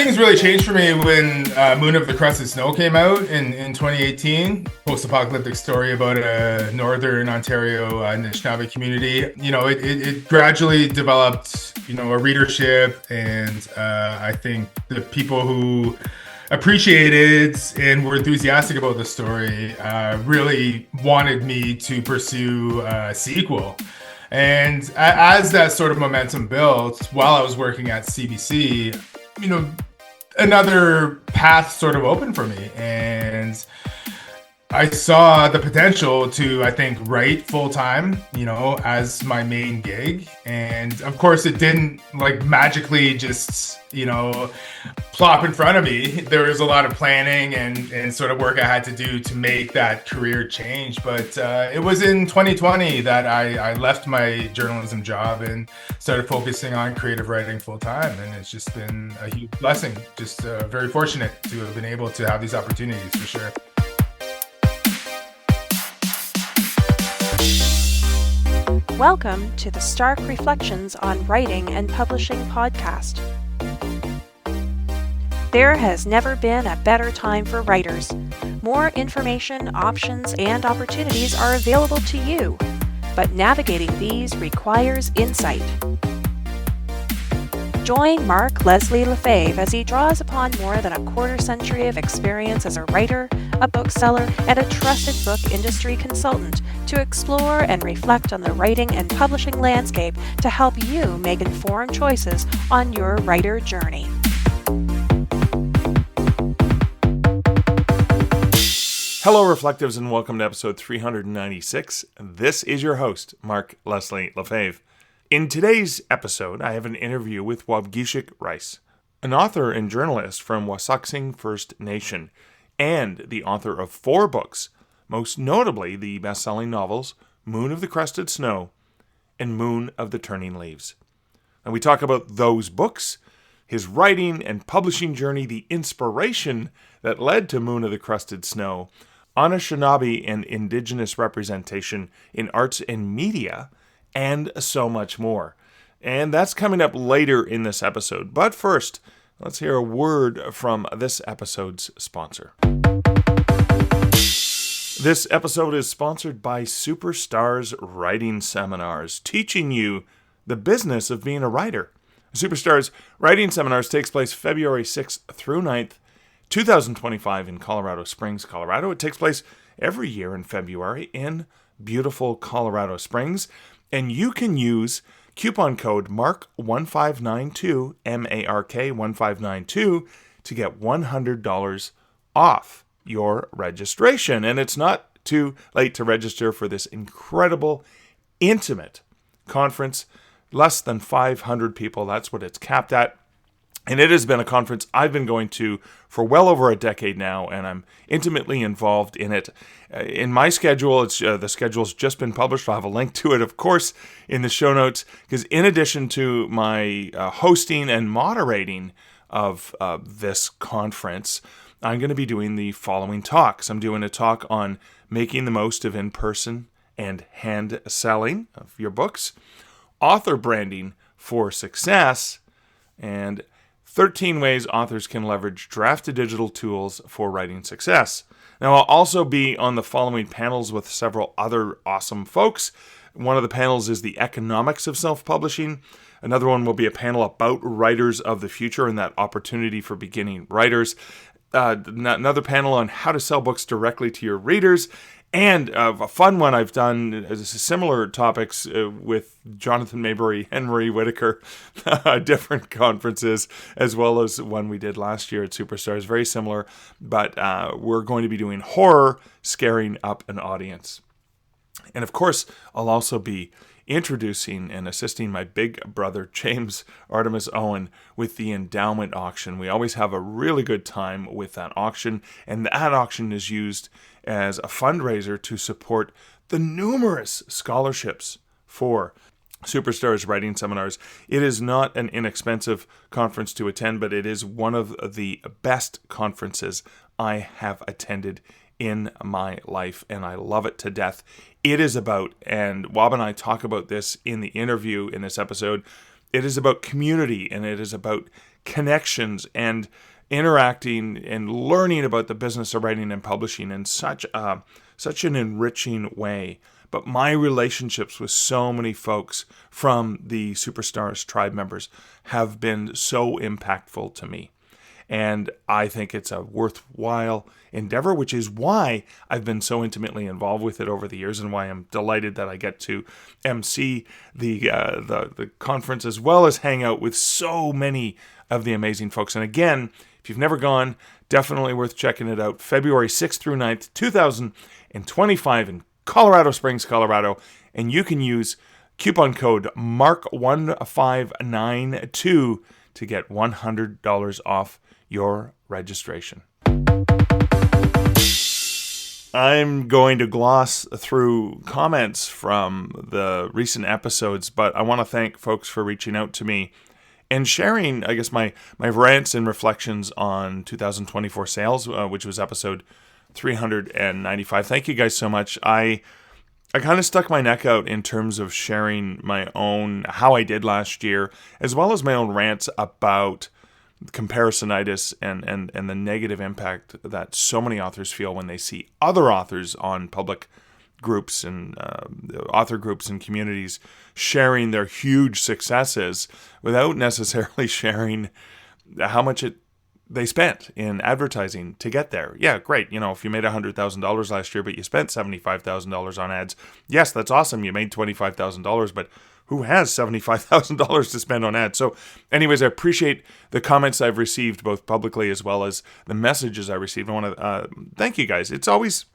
Things really changed for me when Moon of the Crusted Snow came out in 2018. Post-apocalyptic story about a northern Ontario Anishinaabe community. It gradually developed, a readership, and I think the people who appreciated and were enthusiastic about the story really wanted me to pursue a sequel. And as that sort of momentum built, while I was working at CBC, another path sort of opened for me. And I saw the potential to, I think, write full time, as my main gig. And of course, it didn't magically just, plop in front of me. There was a lot of planning and sort of work I had to do to make that career change. But it was in 2020 that I left my journalism job and started focusing on creative writing full time. And it's just been a huge blessing. Just very fortunate to have been able to have these opportunities, for sure. Welcome to the Stark Reflections on Writing and Publishing podcast. There has never been a better time for writers. More information, options, and opportunities are available to you, but navigating these requires insight. Join Mark Leslie Lefebvre as he draws upon more than a quarter century of experience as a writer, a bookseller, and a trusted book industry consultant to explore and reflect on the writing and publishing landscape to help you make informed choices on your writer journey. Hello, Reflectives, and welcome to episode 396. This is your host, Mark Leslie Lefebvre. In today's episode, I have an interview with Waubgeshig Rice, an author and journalist from Wasauksing First Nation, and the author of 4 books, most notably the bestselling novels Moon of the Crusted Snow and Moon of the Turning Leaves. And we talk about those books, his writing and publishing journey, the inspiration that led to Moon of the Crusted Snow, Anishinaabe and indigenous representation in arts and media, and so much more. And that's coming up later in this episode. But first, let's hear a word from this episode's sponsor. This episode is sponsored by Superstars Writing Seminars, teaching you the business of being a writer. Superstars Writing Seminars takes place February 6th through 9th, 2025 in Colorado Springs, Colorado. It takes place every year in February in beautiful Colorado Springs. And you can use coupon code MARK1592, MARK1592, to get $100 off your registration. And it's not too late to register for this incredible, intimate conference. Less than 500 people, that's what it's capped at. And it has been a conference I've been going to for well over a decade now, and I'm intimately involved in it. In my schedule, the schedule's just been published. I'll have a link to it, of course, in the show notes, because in addition to my hosting and moderating of this conference, I'm going to be doing the following talks. I'm doing a talk on making the most of in-person and hand selling of your books, author branding for success, and 13 ways authors can leverage drafted digital tools for writing success. Now, I'll also be on the following panels with several other awesome folks. One of the panels is the economics of self-publishing. Another one will be a panel about writers of the future and that opportunity for beginning writers. Another panel on how to sell books directly to your readers. And a fun one I've done similar topics with Jonathan Maybury and Marie Whitaker, different conferences, as well as one we did last year at Superstars. Very similar, but we're going to be doing horror, scaring up an audience. And of course, I'll also be introducing and assisting my big brother, James Artemis Owen, with the endowment auction. We always have a really good time with that auction, and that auction is used as a fundraiser to support the numerous scholarships for Superstars Writing Seminars. It is not an inexpensive conference to attend, but it is one of the best conferences I have attended in my life, and I love it to death. It is about, and Waub and I talk about this in the interview in this episode, it is about community, and it is about connections and interacting and learning about the business of writing and publishing in such an enriching way. But my relationships with so many folks from the Superstars tribe members have been so impactful to me. And I think it's a worthwhile endeavor, which is why I've been so intimately involved with it over the years, and why I'm delighted that I get to MC the conference, as well as hang out with so many of the amazing folks. And again, if you've never gone, definitely worth checking it out. February 6th through 9th, 2025 in Colorado Springs, Colorado. And you can use coupon code MARK1592 to get $100 off your registration. I'm going to gloss through comments from the recent episodes, but I want to thank folks for reaching out to me and sharing, I guess, my rants and reflections on 2024 sales, which was episode 395. Thank you guys so much. I kind of stuck my neck out in terms of sharing my own, how I did last year, as well as my own rants about comparisonitis and the negative impact that so many authors feel when they see other authors on public groups and author groups and communities sharing their huge successes without necessarily sharing how much they spent in advertising to get there. Yeah, great. If you made $100,000 last year, but you spent $75,000 on ads, yes, that's awesome. You made $25,000, but who has $75,000 to spend on ads? So anyways, I appreciate the comments I've received both publicly as well as the messages I received. I want to thank you guys. It's always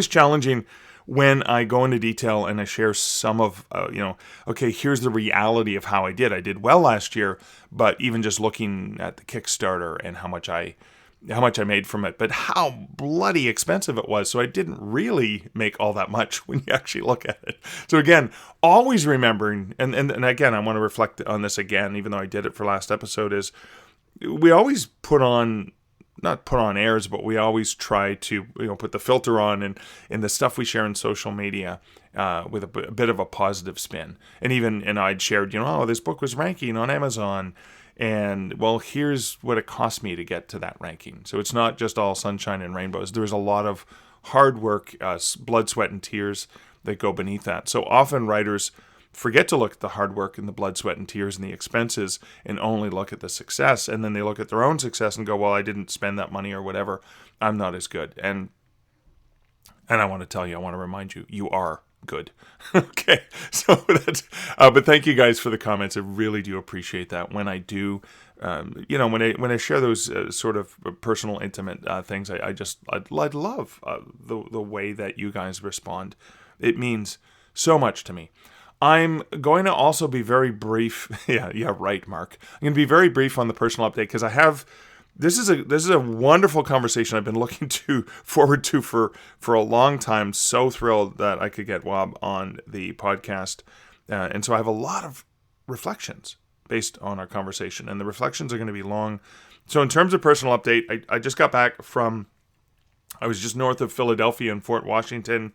challenging when I go into detail and I share some of, okay, here's the reality of how I did. I did well last year, but even just looking at the Kickstarter and how much I made from it, but how bloody expensive it was. So I didn't really make all that much when you actually look at it. So again, always remembering, and again, I want to reflect on this again, even though I did it for last episode, is we always not put on airs, but we always try to put the filter on and in the stuff we share in social media with a bit of a positive spin. And I'd shared, this book was ranking on Amazon. And, well, here's what it cost me to get to that ranking. So it's not just all sunshine and rainbows. There's a lot of hard work, blood, sweat, and tears that go beneath that. So often writers forget to look at the hard work and the blood, sweat, and tears and the expenses and only look at the success. And then they look at their own success and go, well, I didn't spend that money or whatever. I'm not as good. And I want to remind you, you are good. Okay, so that's but thank you guys for the comments. I really do appreciate that. When I do when I share those sort of personal, intimate things, I love the way that you guys respond. It means so much to me. I'm going to also be very brief. Yeah, right, Mark. I'm going to be very brief on the personal update because I have. This is a wonderful conversation I've been looking forward to for a long time. So thrilled that I could get Waub on the podcast. And so I have a lot of reflections based on our conversation. And the reflections are going to be long. So in terms of personal update, I just got back I was just north of Philadelphia in Fort Washington,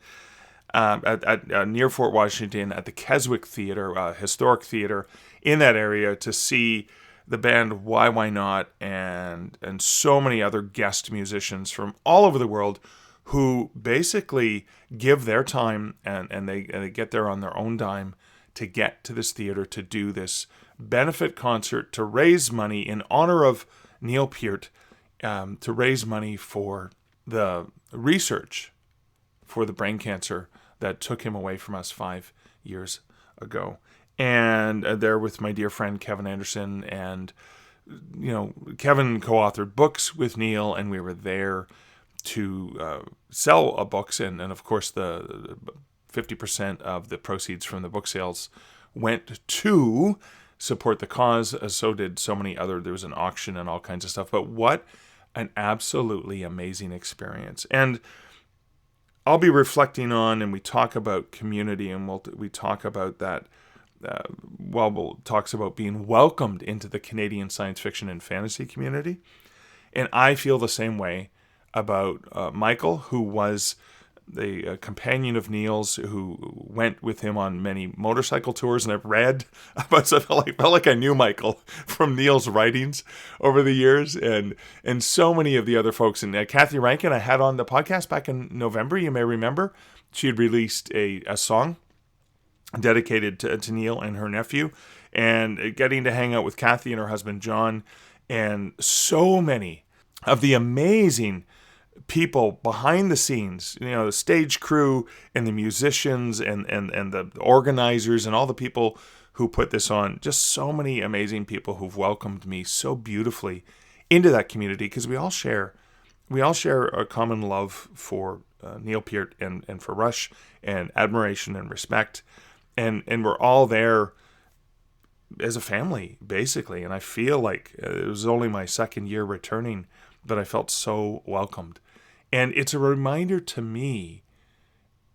near Fort Washington at the Keswick Theater, historic theater in that area, to see the band Why Not and so many other guest musicians from all over the world who basically give their time and they get there on their own dime to get to this theater to do this benefit concert to raise money in honor of Neil Peart, to raise money for the research for the brain cancer that took him away from us 5 years ago. And there with my dear friend Kevin Anderson, and Kevin co-authored books with Neil, and we were there to sell books, and of course the 50% of the proceeds from the book sales went to support the cause. So did so many other. There was an auction and all kinds of stuff. But what an absolutely amazing experience! And I'll be reflecting on, and we talk about community, and we talk about that. Waub talks about being welcomed into the Canadian science fiction and fantasy community. And I feel the same way about Michael, who was the companion of Neil's who went with him on many motorcycle tours, and I've read about stuff. I felt like I knew Michael from Neil's writings over the years, and so many of the other folks. And Kathy Rankin, I had on the podcast back in November. You may remember she had released a song dedicated to Neil and her nephew, and getting to hang out with Kathy and her husband John, and so many of the amazing people behind the scenes, the stage crew and the musicians and the organizers and all the people who put this on. Just so many amazing people who've welcomed me so beautifully into that community, because we all share a common love for Neil Peart and for Rush, and admiration and respect, and we're all there as a family, basically. And I feel like it was only my second year returning, but I felt so welcomed. And it's a reminder to me,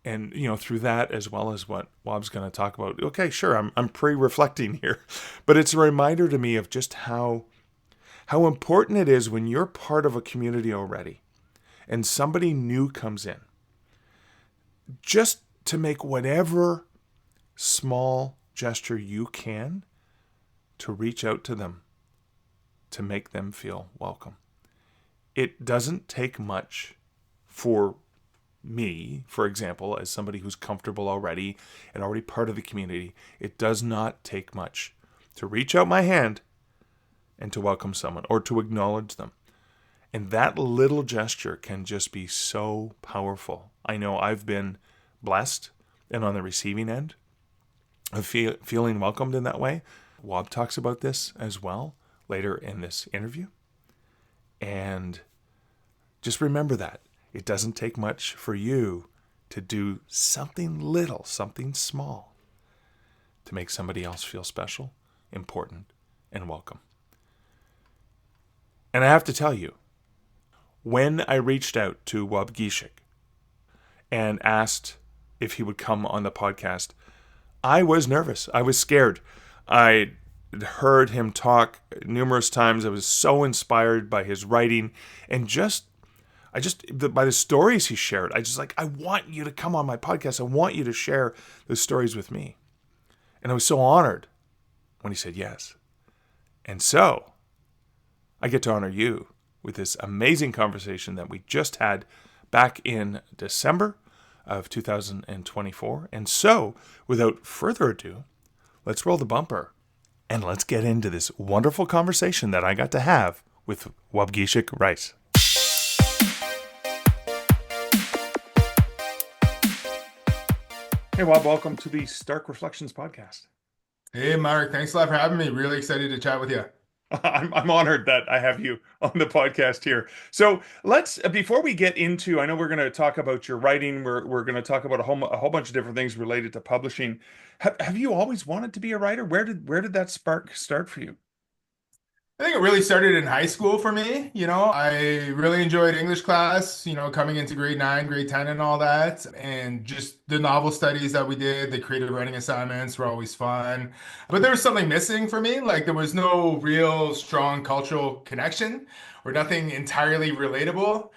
and through that, as well as what Waub's going to talk about. Okay, sure, I'm pre-reflecting here, but it's a reminder to me of just how important it is when you're part of a community already, and somebody new comes in, just to make whatever small gesture you can to reach out to them, to make them feel welcome. It doesn't take much for me, for example, as somebody who's comfortable already and already part of the community. It does not take much to reach out my hand and to welcome someone or to acknowledge them. And that little gesture can just be so powerful. I know I've been blessed and on the receiving end of feeling welcomed in that way. Waub talks about this as well later in this interview. And just remember that. It doesn't take much for you to do something little, something small, to make somebody else feel special, important, and welcome. And I have to tell you, when I reached out to Waubgeshig and asked if he would come on the podcast, I was nervous. I was scared. I heard him talk numerous times. I was so inspired by his writing, and by the stories he shared. I want you to come on my podcast. I want you to share those stories with me. And I was so honored when he said yes. And so I get to honor you with this amazing conversation that we just had back in December of 2024. And so, without further ado, let's roll the bumper and let's get into this wonderful conversation that I got to have with Waubgeshig Rice. Hey, Waub, welcome to the Stark Reflections podcast. Hey, Mark, thanks a lot for having me. Really excited to chat with you. I'm honored that I have you on the podcast here. So let's, before we get into, I know we're going to talk about your writing. We're going to talk about a whole bunch of different things related to publishing. Have you always wanted to be a writer? Where did that spark start for you? I think it really started in high school for me. I really enjoyed English class, coming into grade 9, grade 10 and all that. And just the novel studies that we did, the creative writing assignments were always fun. But there was something missing for me. Like there was no real strong cultural connection or nothing entirely relatable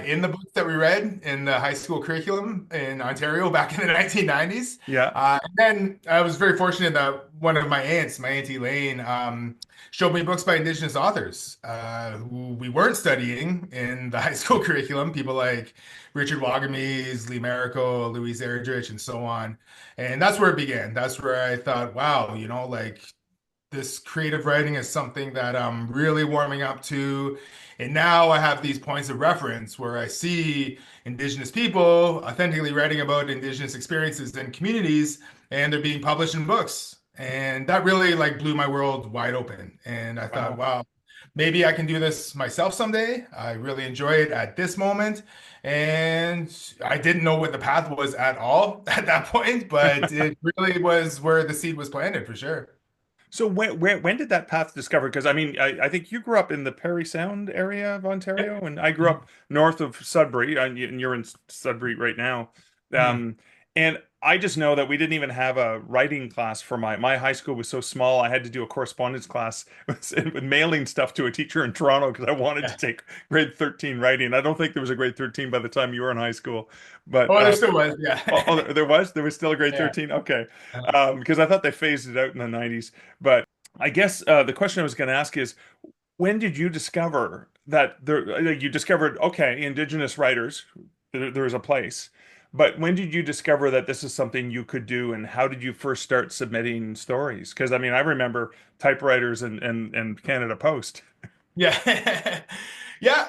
in the books that we read in the high school curriculum in Ontario back in the 1990s. Yeah. And then I was very fortunate that one of my aunts, my Auntie Lane, showed me books by indigenous authors who we weren't studying in the high school curriculum, people like Richard Wagamese, Maracle, Louise Erdrich, and so on. And that's where it began. That's where I thought, wow, this creative writing is something that I'm really warming up to. And now I have these points of reference where I see indigenous people authentically writing about indigenous experiences and communities, and they're being published in books. And that really blew my world wide open. And I thought, wow, maybe I can do this myself someday. I really enjoy it at this moment. And I didn't know what the path was at all at that point, but it really was where the seed was planted for sure. So when did that path discover? Because I think you grew up in the Parry Sound area of Ontario, and I grew up north of Sudbury, and you're in Sudbury right now. And I just know that we didn't even have a writing class for my high school was so small. I had to do a correspondence class with mailing stuff to a teacher in Toronto because I wanted to Yeah. take grade 13 writing. I don't think there was a grade 13 by the time you were in high school, but Oh, there still was. Yeah. there was still a grade Yeah. 13. Okay. Uh, Because I thought they phased it out in the 90s. But I guess the question I was going to ask is, when did you discover that you discovered, okay, indigenous writers, there is a place. But when did you discover that this is something you could do, and how did you first start submitting stories? Because I mean, I remember typewriters and Canada Post. Yeah. Yeah,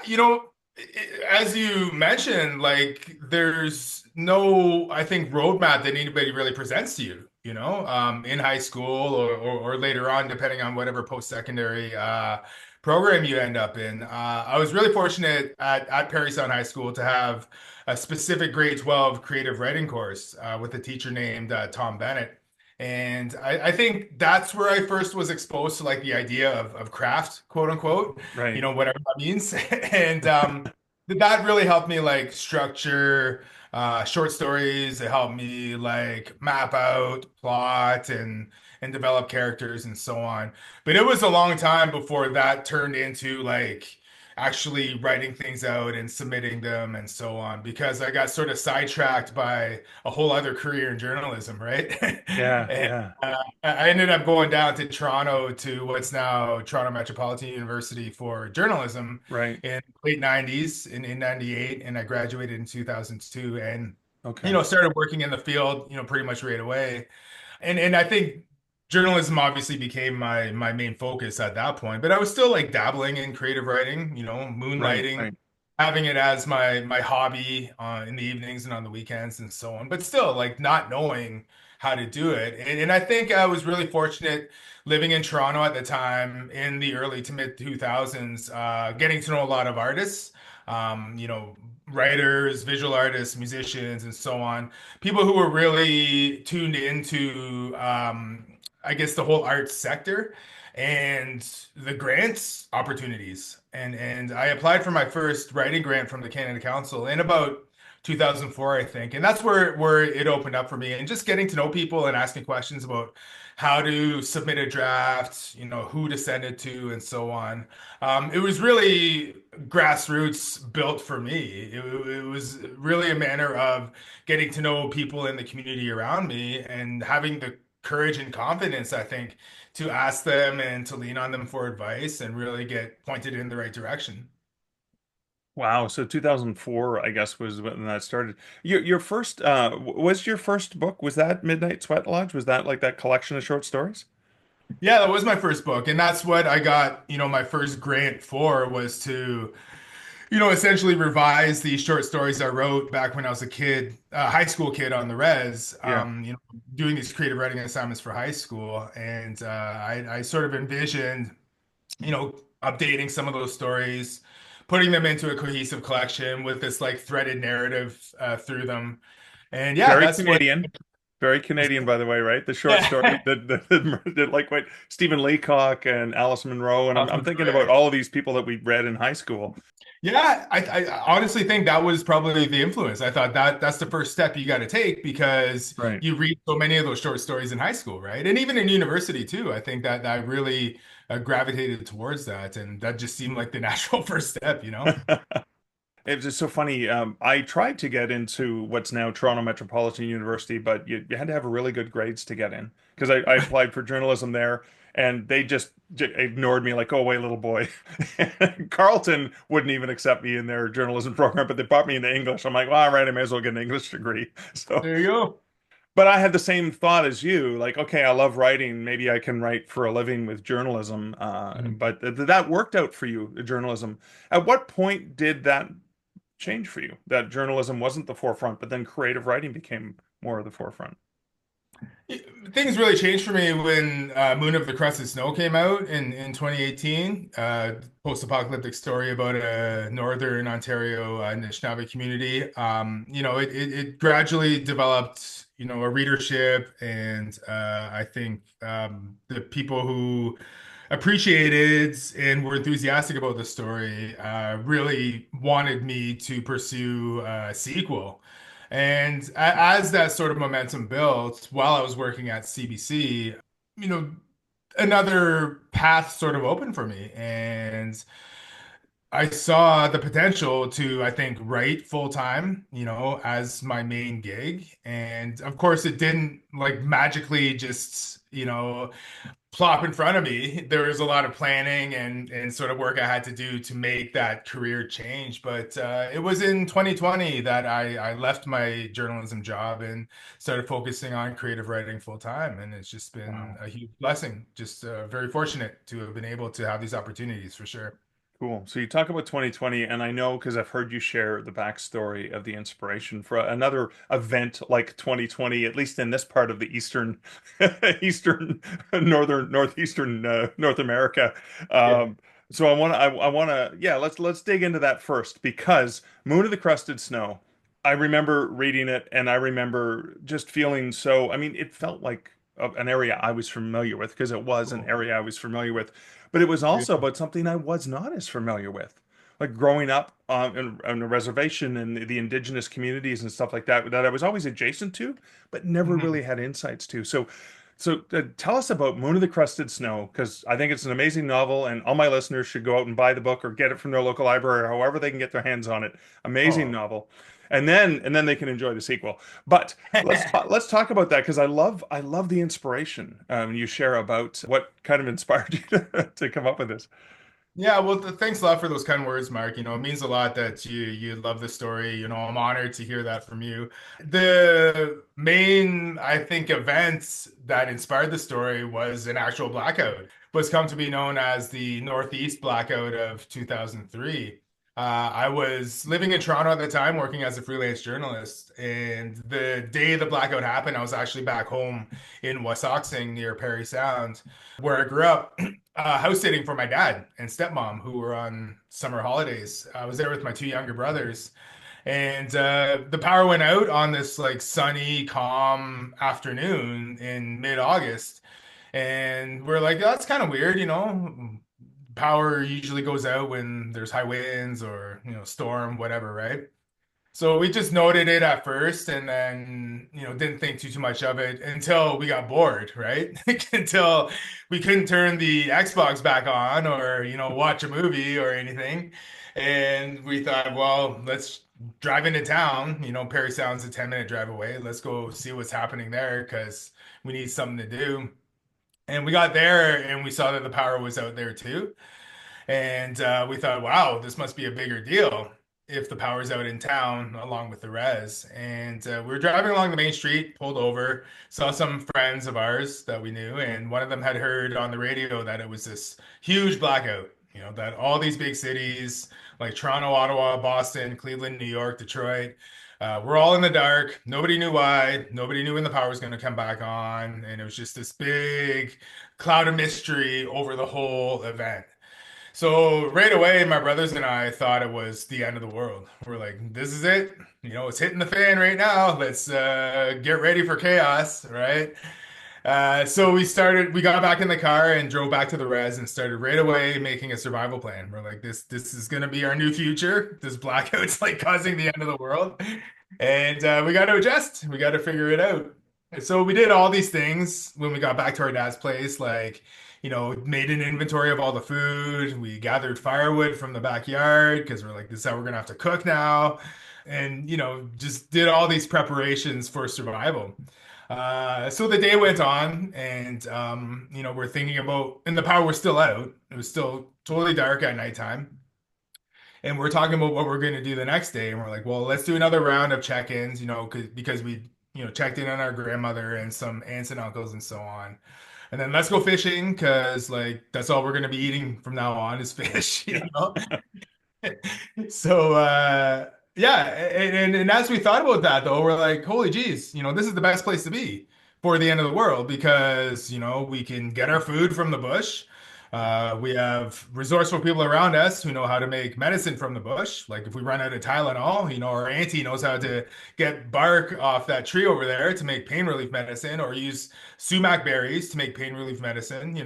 as you mentioned, like there's no, I think, roadmap that anybody really presents to you, in high school or later on, depending on whatever post-secondary program you end up in. I was really fortunate at Parry Sound High School to have a specific grade 12 creative writing course with a teacher named Tom Bennett. And I think that's where I first was exposed to like the idea of craft, quote unquote, Right. whatever that means. And that really helped me like structure short stories. It helped me like map out plot and develop characters and so on. But it was a long time before that turned into like actually writing things out and submitting them and so on because I got sort of sidetracked by a whole other career in journalism, right? Yeah, And yeah, I ended up going down to Toronto to what's now Toronto Metropolitan University for journalism right. in late 90s in 98 and I graduated in 2002 and Okay. started working in the field, pretty much right away. And I think journalism obviously became my main focus at that point, but I was still like dabbling in creative writing, Right, moonlighting, right. having it as my hobby in the evenings and on the weekends and so on, but still like not knowing how to do it. And I think I was really fortunate living in Toronto at the time in the early to mid 2000s, getting to know a lot of artists, writers, visual artists, musicians, and so on. People who were really tuned into, I guess, the whole arts sector and the grants opportunities. And I applied for my first writing grant from the Canada Council in about 2004, I think. And that's where it opened up for me. And just getting to know people and asking questions about how to submit a draft, who to send it to, and so on. It was really grassroots built for me. It was really a manner of getting to know people in the community around me and having the courage and confidence, I think, to ask them and to lean on them for advice and really get pointed in the right direction. Wow. So 2004, I guess, was when that started. Your first was your first book, was that Midnight Sweat Lodge? Was that like that collection of short stories? Yeah, that was my first book, and that's what I got, my first grant for was to essentially revise the short stories I wrote back when I was a kid, high school kid on the res, Yeah. doing these creative writing assignments for high school. And I sort of envisioned, updating some of those stories, putting them into a cohesive collection with this like threaded narrative through them. And yeah, Very that's what, Canadian. Very Canadian, by the way, right? The short story, yeah. like what Stephen Leacock and Alice Munro, and I'm Awesome. thinking about all of these people that we read in high school. Yeah, I honestly think that was probably the influence. I thought that's the first step you got to take because Right. you read so many of those short stories in high school, right? And even in university too. I think that I really gravitated towards that, and that just seemed like the natural first step. It was just so funny. I tried to get into what's now Toronto Metropolitan University, but you had to have really good grades to get in because I applied for journalism there, and they just ignored me like, "Oh, wait, little boy." Carleton wouldn't even accept me in their journalism program, but they brought me into English. I'm like, "Well, all right, I may as well get an English degree." So, There you go. but I had the same thought as you, like, okay, I love writing. Maybe I can write for a living with journalism. Mhm. But that worked out for you, journalism. At what point did that change for you? That journalism wasn't the forefront, but then creative writing became more of the forefront. Things really changed for me when Moon of the Crusted Snow came out in 2018. Post-apocalyptic story about a Northern Ontario Anishinaabe community. It gradually developed, a readership, and I think the people who appreciated and were enthusiastic about the story really wanted me to pursue a sequel. And as that sort of momentum built while I was working at CBC, you know, another path sort of opened for me. And I saw the potential to, I think, write full time, as my main gig. And of course, it didn't like magically just, plop in front of me. There was a lot of planning and sort of work I had to do to make that career change. But it was in 2020 that I left my journalism job and started focusing on creative writing full time. And it's just been Wow. a huge blessing. Just very fortunate to have been able to have these opportunities for sure. Cool. So you talk about 2020, and I know because I've heard you share the backstory of the inspiration for another event like 2020, at least in this part of the eastern, northeastern North America. Yeah. So I want to, yeah, let's dig into that first because Moon of the Crusted Snow. I remember reading it, and I remember just feeling so. I mean, it felt like an area I was familiar with because it was an Cool. area I was familiar with, but it was also about something I was not as familiar with. Like growing up on a reservation and the indigenous communities and stuff like that, that I was always adjacent to, but never Mhm. really had insights to. So tell us about Moon of the Crusted Snow, because I think it's an amazing novel, and all my listeners should go out and buy the book or get it from their local library or however they can get their hands on it. Amazing Oh. novel, and then they can enjoy the sequel. But let's talk about that because I love the inspiration you share about what kind of inspired you to come up with this. Yeah, well, thanks a lot for those kind words, Mark. It means a lot that you love the story. I'm honored to hear that from you. The main, I think, event that inspired the story was an actual blackout, what's come to be known as the Northeast Blackout of 2003. I was living in Toronto at the time, working as a freelance journalist, and the day the blackout happened, I was actually back home in Wasauksing near Parry Sound, where I grew up. House sitting for my dad and stepmom who were on summer holidays. I was there with my two younger brothers, and the power went out on this like sunny, calm afternoon in mid-August, and we're like, that's kind of weird, Power usually goes out when there's high winds or storm, whatever, right? So we just noted it at first and then, didn't think too much of it until we got bored, right? Until we couldn't turn the Xbox back on or, watch a movie or anything. And we thought, well, let's drive into town. Parry Sound's a 10-minute drive away. Let's go see what's happening there because we need something to do. And we got there and we saw that the power was out there too. And we thought, wow, this must be a bigger deal if the power's out in town along with the res. And we were driving along the main street, pulled over, saw some friends of ours that we knew, and one of them had heard on the radio that it was this huge blackout. That all these big cities like Toronto, Ottawa, Boston, Cleveland, New York, Detroit, we're all in the dark. Nobody knew why. Nobody knew when the power was going to come back on. And it was just this big cloud of mystery over the whole event. So right away, my brothers and I thought it was the end of the world. We're like, this is it. It's hitting the fan right now. Let's get ready for chaos, right? So we got back in the car and drove back to the res and started right away making a survival plan. We're like, this is gonna be our new future. This blackout's like causing the end of the world, and we got to adjust. We got to figure it out. So we did all these things when we got back to our dad's place, like, made an inventory of all the food. We gathered firewood from the backyard because we're like, this is how we're gonna have to cook now. And, just did all these preparations for survival. So the day went on, and we're thinking about, and the power was still out. It was still totally dark at nighttime, and we're talking about what we're going to do the next day. And we're like, well, let's do another round of check-ins, because we, checked in on our grandmother and some aunts and uncles and so on. And then let's go fishing because like that's all we're going to be eating from now on is fish, you Yeah. know? So yeah, and as we thought about that though, we're like, holy geez, this is the best place to be for the end of the world because we can get our food from the bush. We have resourceful people around us who know how to make medicine from the bush. Like if we run out of Tylenol, our auntie knows how to get bark off that tree over there to make pain relief medicine, or use sumac berries to make pain relief medicine.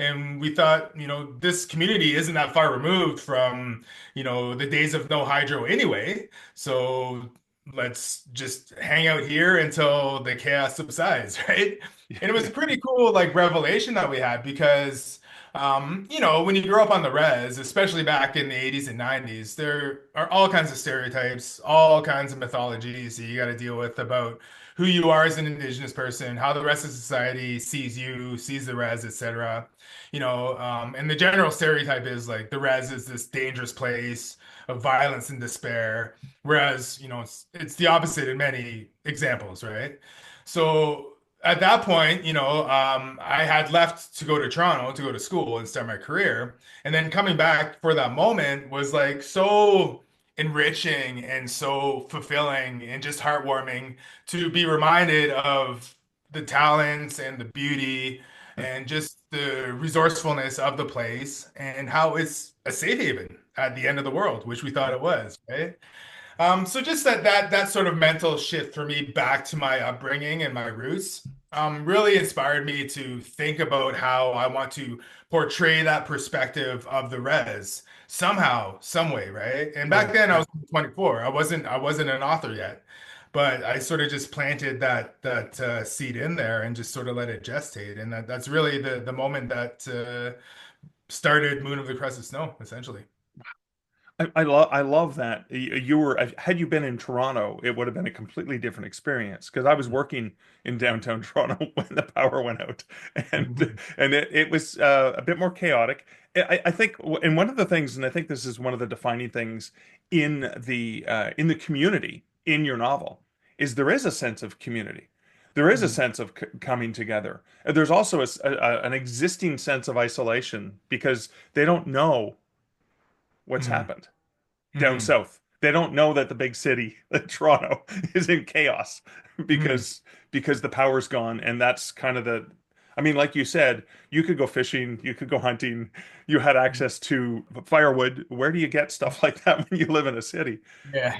And we thought, this community isn't that far removed from, the days of no hydro anyway. So let's just hang out here until the chaos subsides, right? And it was a pretty cool like revelation that we had because when you grow up on the res, especially back in the 80s and 90s, there are all kinds of stereotypes, all kinds of mythologies that you got to deal with about who you are as an indigenous person, how the rest of society sees you, sees the res, etc. And the general stereotype is like the res is this dangerous place of violence and despair. Whereas, it's the opposite in many examples, right? So at that point, I had left to go to Toronto to go to school and start my career. And then coming back for that moment was like so enriching and so fulfilling and just heartwarming to be reminded of the talents and the beauty and just the resourcefulness of the place and how it's a safe haven at the end of the world, which we thought it was, right? So just that sort of mental shift for me back to my upbringing and my roots really inspired me to think about how I want to portray that perspective of the res somehow, some way, right? And back Right, then I right. was 24. I wasn't an author yet, but I sort of just planted that seed in there and just sort of let it gestate. And that's really the moment that started Moon of the Crusted Snow, essentially. I love that. You were, had you been in Toronto, it would have been a completely different experience because I was working in downtown Toronto when the power went out, and it was a bit more chaotic. I think, and one of the things, and I think this is one of the defining things in the community in your novel, is there is a sense of community. There is a sense of coming together. There's also an existing sense of isolation because they don't know what's Mhm. happened down Mhm. south. They don't know that the big city, Toronto, is in chaos Mhm. because the power's gone, and that's kind of the. I mean, like you said, you could go fishing, you could go hunting, you had access to firewood. Where do you get stuff like that when you live in a city? Yeah.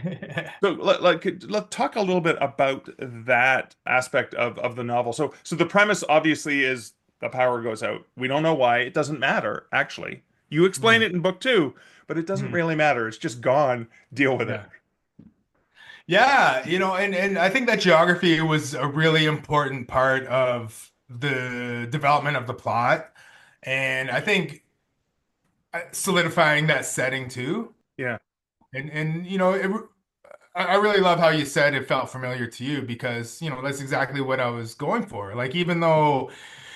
So, let's talk a little bit about that aspect of the novel. So the premise obviously is the power goes out. We don't know why. It doesn't matter, actually. You explain Mhm. it in book two, but it doesn't Mhm. really matter. It's just gone. Deal with it. Yeah. Yeah, and I think that geography was a really important part of the development of the plot. And I think solidifying that setting too. Yeah, And I really love how you said it felt familiar to you because, that's exactly what I was going for. Like even though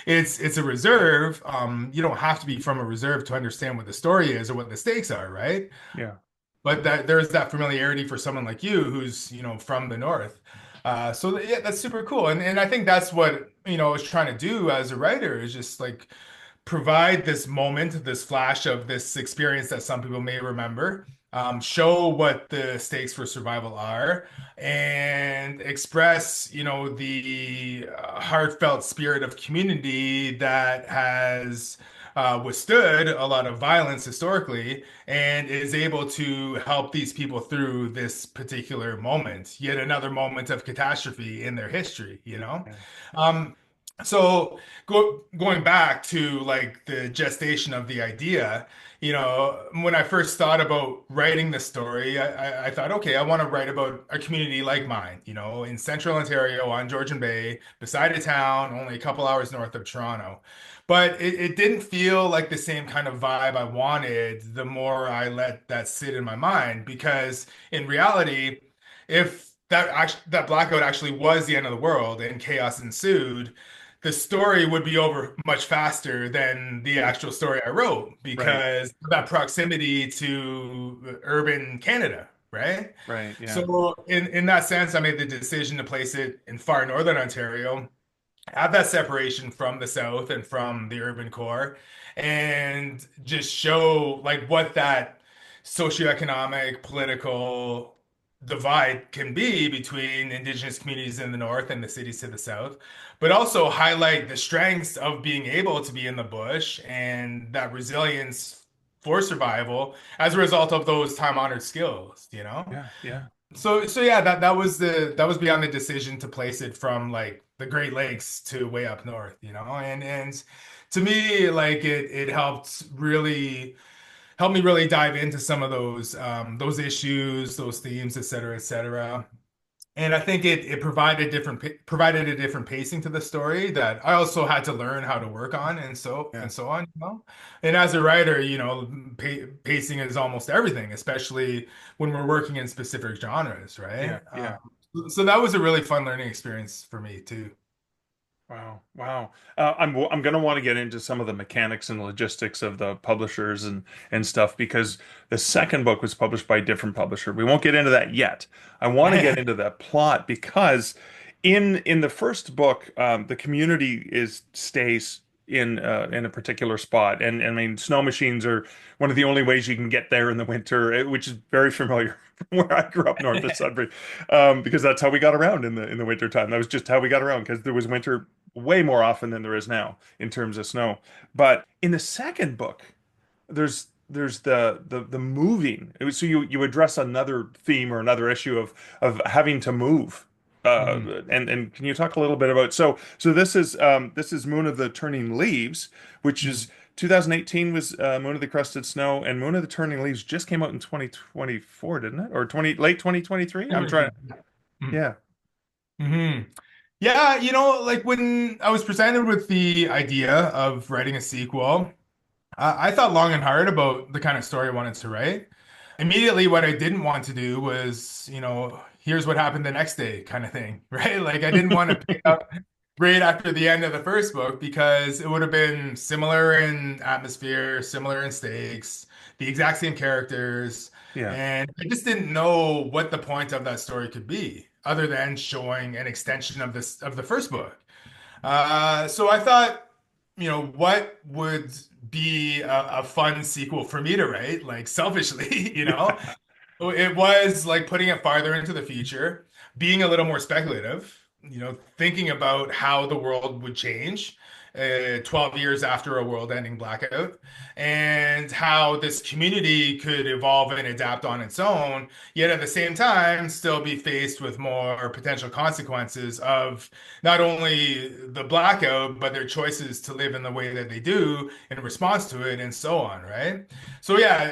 it's a reserve, you don't have to be from a reserve to understand what the story is or what the stakes are, right? yeah, But that there's that familiarity for someone like you who's from the north. Yeah, that's super cool, and I think that's what I was trying to do as a writer is just like provide this moment, this flash of this experience that some people may remember, show what the stakes for survival are, and express, the heartfelt spirit of community that has withstood a lot of violence historically and is able to help these people through this particular moment, yet another moment of catastrophe in their history. yeah. Um, going back to like the gestation of the idea, when I first thought about writing the story, I thought, okay, I want to write about a community like mine, in central Ontario on Georgian Bay, beside a town, only a couple hours north of Toronto. But it didn't feel like the same kind of vibe I wanted the more I let that sit in my mind, because in reality, if that blackout actually was the end of the world and chaos ensued, the story would be over much faster than the actual story I wrote Right, because of that proximity to urban Canada, right? right, yeah, So in that sense, I made the decision to place it in far northern Ontario, have that separation from the South and from the urban core, and just show like what that socioeconomic, political divide can be between indigenous communities in the north and the cities to the south, but also highlight the strengths of being able to be in the bush and that resilience for survival as a result of those time-honored skills. yeah, yeah. So yeah, that was beyond the decision to place it from like the Great Lakes to way up north. And to me, like it helped me really dive into some of those issues, those themes, et cetera, et cetera. And I think it provided a different pacing to the story that I also had to learn how to work on, Yeah. and so on, you know. And as a writer, pacing is almost everything, especially when we're working in specific genres, Yeah. right? Yeah. So that was a really fun learning experience for me too. Wow, wow. I'm going to want to get into some of the mechanics and logistics of the publishers and stuff because the second book was published by a different publisher. We won't get into that yet. I want to get into that plot because in the first book, the community is stays in a particular spot, and I mean, snow machines are one of the only ways you can get there in the winter, which is very familiar from where I grew up north of Sudbury, because that's how we got around in the winter time. That was just how we got around because there was winter way more often than there is now in terms of snow. But in the second book, there's the moving. So you address another theme or another issue of having to move. Mhm. And can you talk a little bit about this is Moon of the Turning Leaves, which Mhm. is 2018 was Moon of the Crusted Snow, and Moon of the Turning Leaves just came out in 2024, didn't it? Or 20 late 2023? I'm trying. Mhm. Yeah. Mhm. Yeah, like when I was presented with the idea of writing a sequel, I thought long and hard about the kind of story I wanted to write. Immediately, what I didn't want to do was, here's what happened the next day kind of thing, right? Like, I didn't want to pick up right after the end of the first book because it would have been similar in atmosphere, similar in stakes, the exact same characters. Yeah. And I just didn't know what the point of that story could be, other than showing an extension of the first book. So I thought, what would be a fun sequel for me to write, like selfishly, So it was like putting it farther into the future, being a little more speculative, thinking about how the world would change 12 years after a world-ending blackout, and how this community could evolve and adapt on its own, yet at the same time still be faced with more potential consequences of not only the blackout, but their choices to live in the way that they do in response to it, and so on, right? So yeah,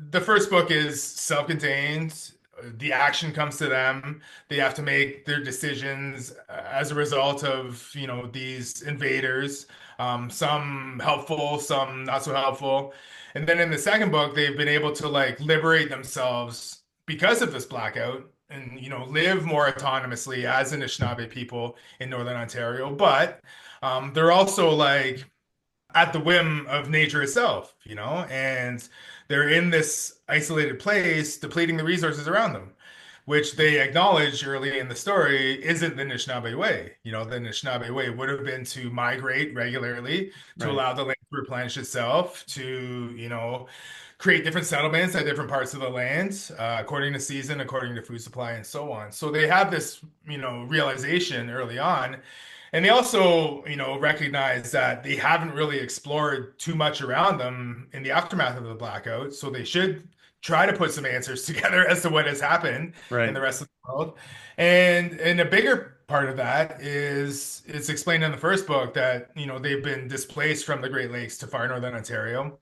the first book is self-contained. The action comes to them. They have to make their decisions as a result of, these invaders. Some helpful, some not so helpful. And then in the second book, they've been able to like liberate themselves because of this blackout and, live more autonomously as Anishinaabe people in Northern Ontario. But they're also like at the whim of nature itself, and they're in this isolated place, depleting the resources around them, which they acknowledge early in the story isn't the Anishinaabe way. The Anishinaabe way would have been to migrate regularly, to Right. allow the land to replenish itself, to, create different settlements at different parts of the land, according to season, according to food supply, and so on. So they have this, realization early on. And they also, recognize that they haven't really explored too much around them in the aftermath of the blackout. So they should try to put some answers together as to what has happened in Right. the rest of the world. And a bigger part of that is it's explained in the first book that, they've been displaced from the Great Lakes to far northern Ontario.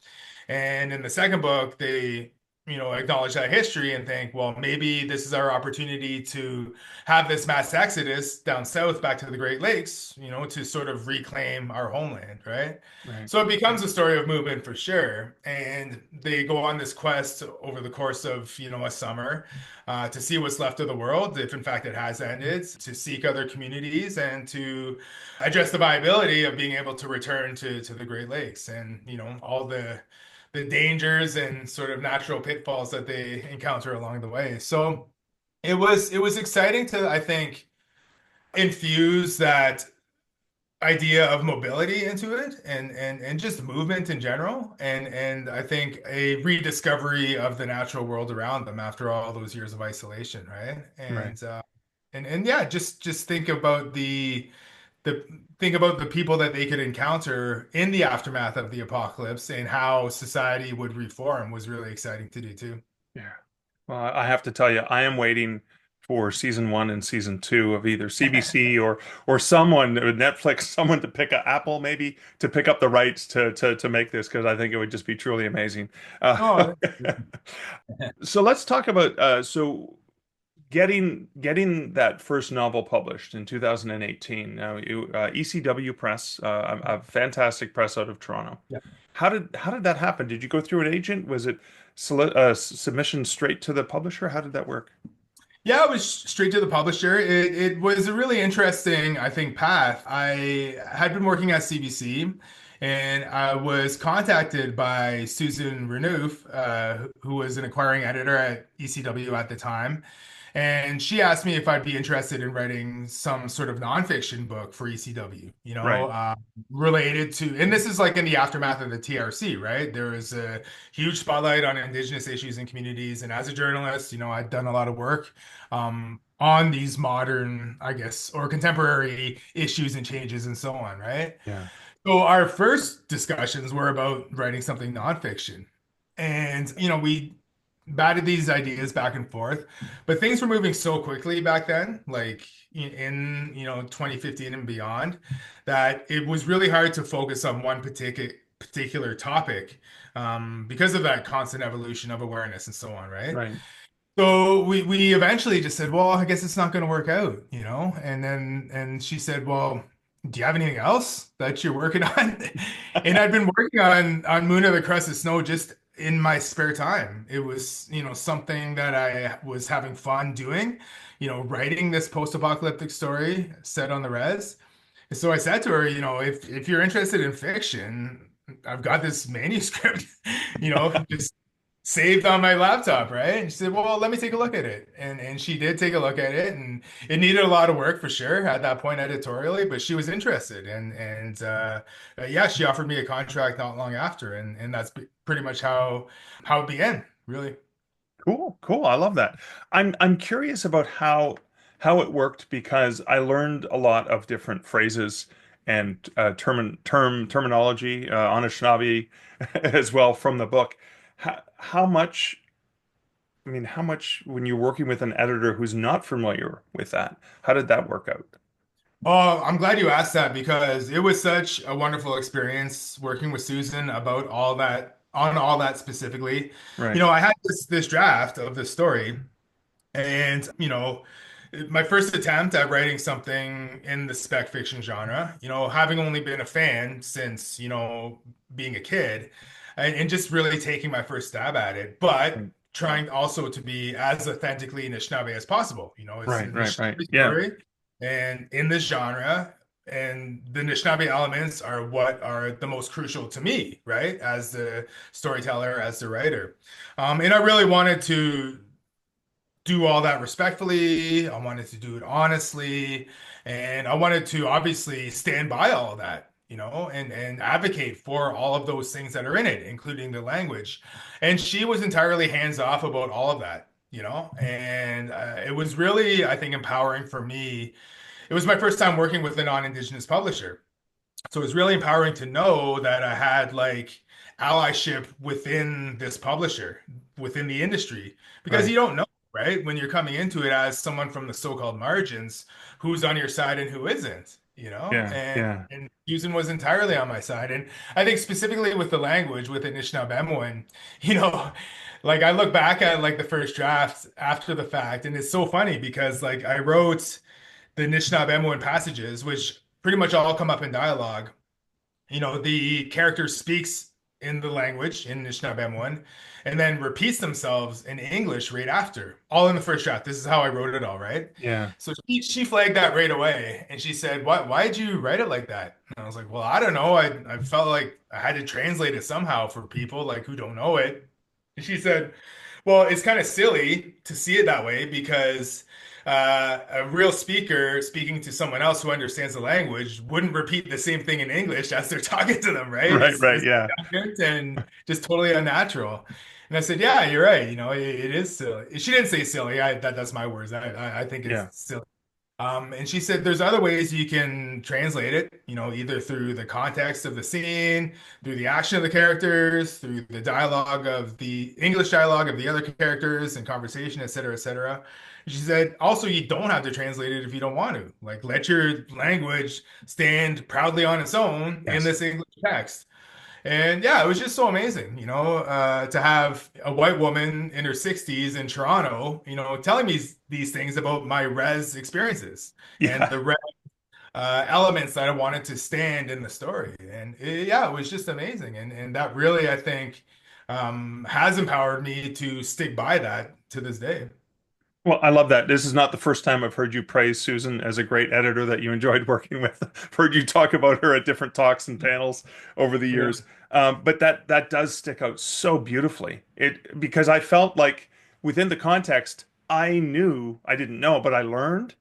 And in the second book, they, acknowledge that history and think, well, maybe this is our opportunity to have this mass exodus down south back to the Great Lakes, to sort of reclaim our homeland, right? Right. So it becomes a story of movement for sure. And they go on this quest over the course of, a summer to see what's left of the world, if in fact it has ended, to seek other communities and to address the viability of being able to return to the Great Lakes and, all the dangers and sort of natural pitfalls that they encounter along the way. So it was exciting to, I think, infuse that idea of mobility into it and just movement in general. And I think a rediscovery of the natural world around them after all those years of isolation, right? Right. And yeah, just the think about the people that they could encounter in the aftermath of the apocalypse and how society would reform was really exciting to do too. Yeah. Well, I have to tell you, I am waiting for season one and season two of either CBC or someone, Netflix, someone to pick up Apple maybe to pick up the rights to make this because I think it would just be truly amazing. Oh, So let's talk about getting that first novel published in 2018. Now, ECW Press, a fantastic press out of Toronto. Yeah. How did that happen? Did you go through an agent? Was it submission straight to the publisher? How did that work? Yeah, it was straight to the publisher. It was a really interesting, I think, path. I had been working at CBC, and I was contacted by Susan Renouf, who was an acquiring editor at ECW at the time. And she asked me if I'd be interested in writing some sort of nonfiction book for ECW, Right. related to, and this is like in the aftermath of the TRC, right? There was a huge spotlight on indigenous issues and communities. And as a journalist, I'd done a lot of work on these modern, I guess, or contemporary issues and changes and so on, right? Yeah. So our first discussions were about writing something nonfiction. And, we batted these ideas back and forth, but things were moving so quickly back then, like in, 2015 and beyond, that it was really hard to focus on one particular topic because of that constant evolution of awareness and so on, right? Right. So we eventually just said, well, I guess it's not going to work out, and she said, well, do you have anything else that you're working on? And I'd been working on Moon of the Crusted Snow just in my spare time. It was, something that I was having fun doing, writing this post-apocalyptic story set on the res. And so I said to her, if you're interested in fiction, I've got this manuscript, just saved on my laptop, right? And she said, well, let me take a look at it. And she did take a look at it, and it needed a lot of work for sure at that point editorially, but she was interested. And yeah, she offered me a contract not long after. And that's pretty much how it began, really. Cool, cool. I love that. I'm curious about how it worked because I learned a lot of different phrases and terminology, Anishinaabe as well from the book. How much, how much when you're working with an editor who's not familiar with that, how did that work out? Oh, I'm glad you asked that because it was such a wonderful experience working with Susan about all that, on all that specifically. Right, I had this draft of the story, and my first attempt at writing something in the spec fiction genre, having only been a fan since, being a kid, and just really taking my first stab at it, but right, trying also to be as authentically Anishinaabe as possible. It's an right. Anishinaabe Yeah, story, and in this genre, and the Anishinaabe elements are what are the most crucial to me, right? As the storyteller, as the writer. And I really wanted to do all that respectfully. I wanted to do it honestly, and I wanted to obviously stand by all of that, and advocate for all of those things that are in it, including the language. And she was entirely hands off about all of that, and it was really, I think, empowering for me. It was my first time working with a non-Indigenous publisher. So it was really empowering to know that I had like allyship within this publisher, within the industry, because right. you don't know, right? When you're coming into it as someone from the so-called margins, who's on your side and who isn't, Yeah, and yeah. Susan was entirely on my side. And I think specifically with the language, with Anishinaabe, you know, like I look back at like the first draft after the fact, and it's so funny because like I wrote the Anishinaabe passages, which pretty much all come up in dialogue. The character speaks in the language in Anishinaabe and then repeats themselves in English right after, all in the first draft. This is how I wrote it all, right? Yeah. So she flagged that right away, and she said, why did you write it like that?" And I was like, "Well, I don't know. I felt like I had to translate it somehow for people like who don't know it." And she said, "Well, it's kind of silly to see it that way because a real speaker speaking to someone else who understands the language wouldn't repeat the same thing in English as they're talking to them, right? Right, right, It's yeah. different and just totally unnatural." And I said, "Yeah, you're right. It is silly." She didn't say silly. That's my words. I think it's Yeah. silly. And she said there's other ways you can translate it, either through the context of the scene, through the action of the characters, through the dialogue of the English dialogue of the other characters and conversation, et cetera, et cetera. She said also you don't have to translate it if you don't want to. Like let your language stand proudly on its own in Yes. this English text. And yeah, it was just so amazing, to have a white woman in her 60s in Toronto, telling me these things about my res experiences and Yeah. the elements that I wanted to stand in the story. And yeah, it was just amazing. And that really, I think, has empowered me to stick by that to this day. Well, I love that. This is not the first time I've heard you praise Susan as a great editor that you enjoyed working with. I've heard you talk about her at different talks and panels over the Yeah. years. But that does stick out so beautifully. It because I felt like within the context, I knew I didn't know, but I learned,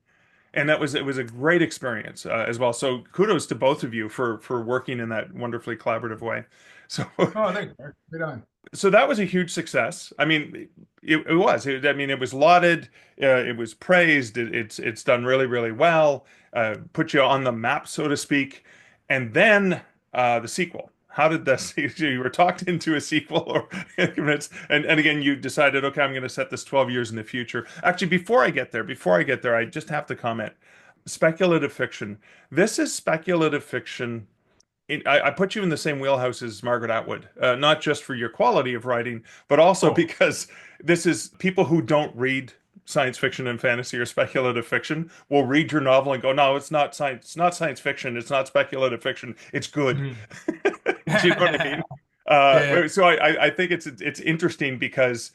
and it was a great experience as well. So kudos to both of you for working in that wonderfully collaborative way. So Oh, thanks, Mark. Right on. so that was a huge success. I mean, it was. I mean, it was lauded. It was praised. It's done really, really well. Put you on the map, so to speak. And then the sequel. How did this? You were talked into a sequel, or and again, you decided, okay, I'm going to set this 12 years in the future. Actually, before I get there, I just have to comment. Speculative fiction. This is speculative fiction. I put you in the same wheelhouse as Margaret Atwood, not just for your quality of writing, but also Oh, because this is people who don't read science fiction and fantasy or speculative fiction will read your novel and go, no, it's not science fiction, it's not speculative fiction, it's good. mhm. Do you know what I mean? Yeah. So I think it's interesting because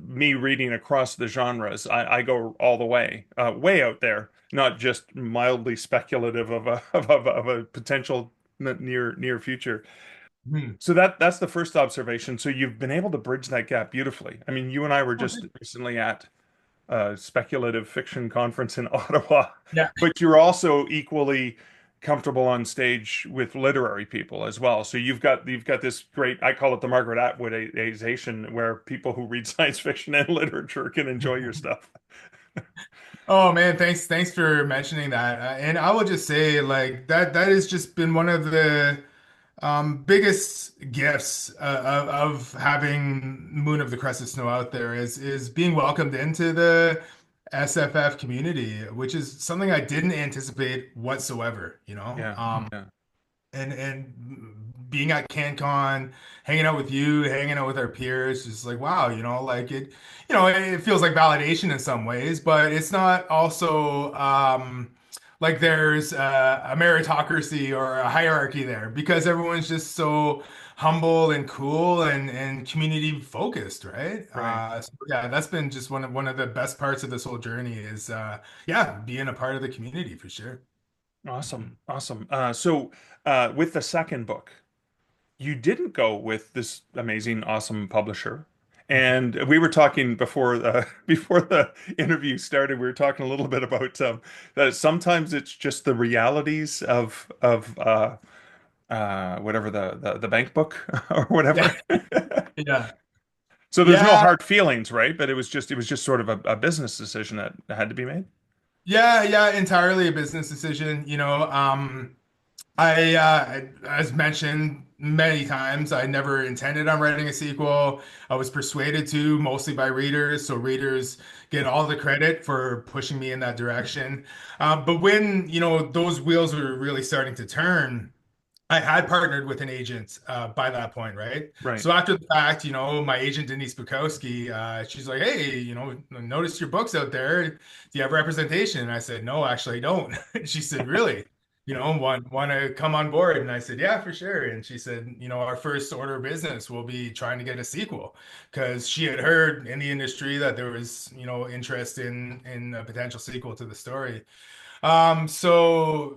me reading across the genres, I go all the way out there, not just mildly speculative of of a potential near future. Mhm. So that's the first observation. So you've been able to bridge that gap beautifully. I mean, you and I were Oh, just thanks. recently at a speculative fiction conference in Ottawa, Yeah. but you're also equally comfortable on stage with literary people as well. So you've got this great, I call it the Margaret Atwoodization, where people who read science fiction and literature can enjoy your stuff. Oh man, thanks for mentioning that. And I will just say, like that has just been one of the biggest gifts of having Moon of the Crescent Snow out there is being welcomed into the SFF community, which is something I didn't anticipate whatsoever, Yeah, yeah, and being at CanCon, hanging out with you, hanging out with our peers, just like wow, like it feels like validation in some ways, but it's not also like there's a meritocracy or a hierarchy there because everyone's just so humble and cool and community focused, right? right. So yeah, that's been just one of the best parts of this whole journey is yeah, being a part of the community for sure. Awesome, awesome. With the second book, you didn't go with this amazing, awesome publisher. And we were talking before before the interview started. We were talking a little bit about that sometimes it's just the realities of whatever the bank book or Yeah, whatever. yeah. So there's no Yeah, hard feelings, right? But it was just sort of a business decision that had to be made. yeah, entirely a business decision. As mentioned many times, I never intended on writing a sequel. I was persuaded to, mostly by readers, so readers get all the credit for pushing me in that direction. But when, those wheels were really starting to turn, I had partnered with an agent by that point, right? Right. So after the fact, my agent Denise Bukowski, she's like, "Hey, noticed your books out there. Do you have representation?" And I said, "No, actually, I don't." She said, "Really? Want to come on board?" And I said, "Yeah, for sure." And she said, "Our first order of business will be trying to get a sequel," because she had heard in the industry that there was, interest in a potential sequel to the story. So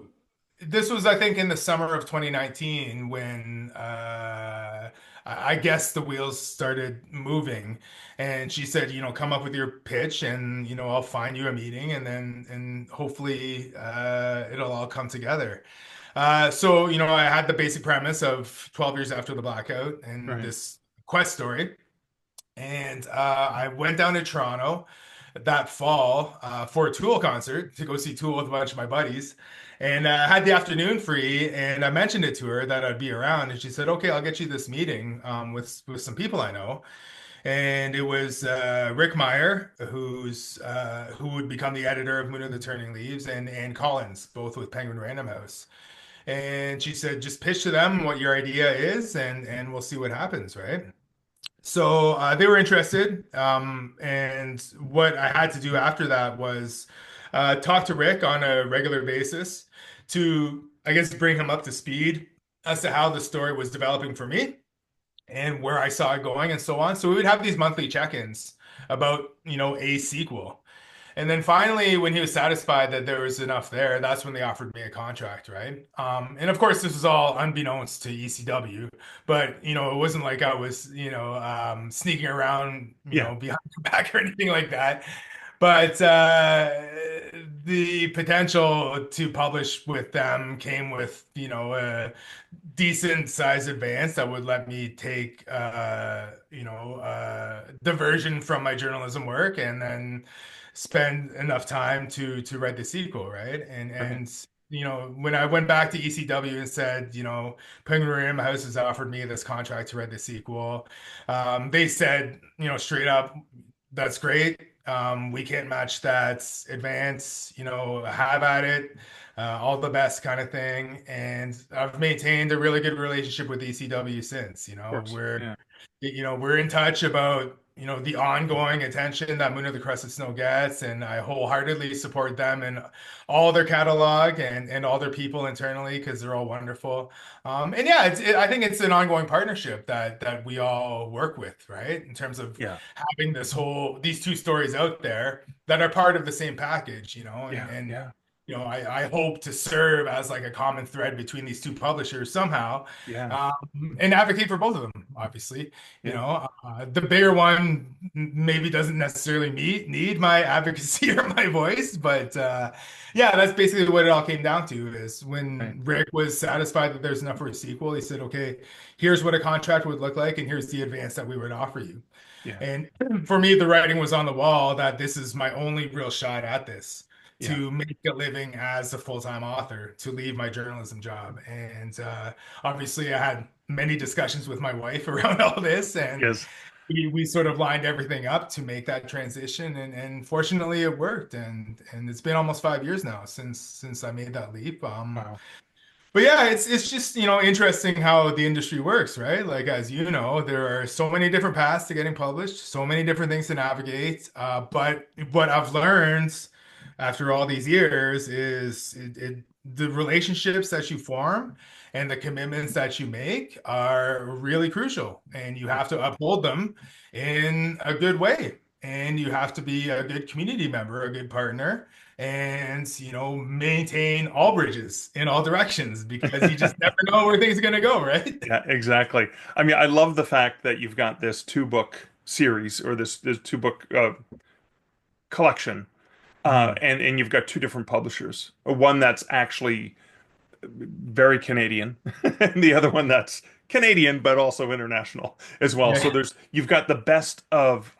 this was, I think, in the summer of 2019 when I guess the wheels started moving. And she said, come up with your pitch and, I'll find you a meeting and hopefully it'll all come together. So, I had the basic premise of 12 years after the blackout and Right. this quest story. And I went down to Toronto that fall for a Tool concert to go see Tool with a bunch of my buddies. And had the afternoon free, and I mentioned it to her that I'd be around, and she said, "Okay, I'll get you this meeting with some people I know." And it was Rick Meyer, who would become the editor of Moon of the Turning Leaves, and Collins, both with Penguin Random House. And she said, just pitch to them what your idea is, and we'll see what happens, right? So they were interested. And what I had to do after that was talk to Rick on a regular basis to, I guess, bring him up to speed as to how the story was developing for me and where I saw it going and so on. So we would have these monthly check-ins about, a sequel. And then finally, when he was satisfied that there was enough there, that's when they offered me a contract, right? And of course, this was all unbeknownst to ECW, but it wasn't like I was, sneaking around, Yeah. behind your back or anything like that. But the potential to publish with them came with, a decent size advance that would let me take, diversion from my journalism work and then spend enough time to write the sequel, right? And Right. and when I went back to ECW and said, Penguin Random House has offered me this contract to write the sequel, they said, straight up, that's great. We can't match that advance, have at it, all the best kind of thing. And I've maintained a really good relationship with ECW since, Of course. Yeah. we're in touch about, the ongoing attention that Moon of the Crusted Snow gets, and I wholeheartedly support them and all their catalog and all their people internally because they're all wonderful. And yeah, I think it's an ongoing partnership that we all work with, right? In terms of Yeah. having these two stories out there that are part of the same package, Yeah. and Yeah. I hope to serve as like a common thread between these two publishers somehow, Yeah. and advocate for both of them, obviously. Yeah. The bigger one maybe doesn't necessarily need my advocacy or my voice, but yeah, that's basically what it all came down to is Right. when Rick was satisfied that there's enough for a sequel, he said, okay, here's what a contract would look like, and here's the advance that we would offer you. Yeah. And for me, the writing was on the wall that this is my only real shot at this Yeah. to make a living as a full-time author, to leave my journalism job. And obviously, I had many discussions with my wife around all this, and Yes. we sort of lined everything up to make that transition. And fortunately, it worked. And it's been almost 5 years now since I made that leap. Wow. But yeah, it's just, interesting how the industry works, right? Like, as you know, there are so many different paths to getting published, so many different things to navigate. But what I've learned after all these years is the relationships that you form and the commitments that you make are really crucial, and you have to uphold them in a good way. And you have to be a good community member, a good partner, and maintain all bridges in all directions because you just never know where things are going to go, right? Yeah, exactly. I mean, I love the fact that you've got this two-book series or this two-book collection, Mhm. and you've got two different publishers. One that's actually very Canadian, and the other one that's Canadian but also international as well. So Yeah, you've got the best of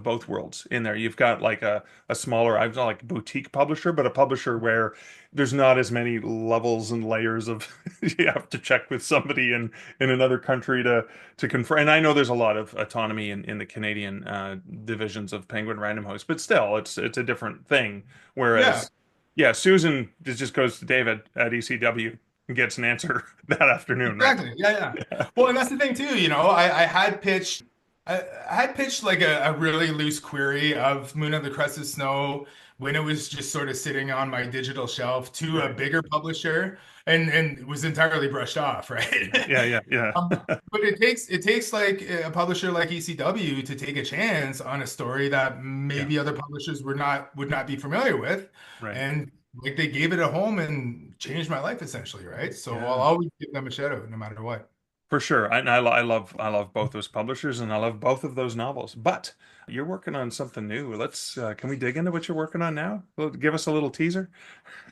both worlds in there. You've got like a smaller, I'm not like boutique publisher, but a publisher where there's not as many levels and layers of you have to check with somebody in another country to confirm. And I know there's a lot of autonomy in the Canadian divisions of Penguin Random House, but still, it's a different thing. yeah, Whereas yeah, Susan just goes to David at ECW and gets an answer that afternoon, right? exactly. Yeah, yeah. Well, and that's the thing too. I had pitched like a really loose query of Moon of the Crusted Snow when it was just sort of sitting on my digital shelf to a Right. bigger publisher, and it was entirely brushed off, right? Yeah, yeah, yeah. But it takes like a publisher like ECW to take a chance on a story that Yeah, maybe other publishers would not be familiar with, right. and like they gave it a home and changed my life essentially, right? So I'll Yeah, always give them a shout out no matter what. for sure. I love both those publishers and I love both of those novels. But you're working on something new. Let's can we dig into what you're working on now? Well, give us a little teaser.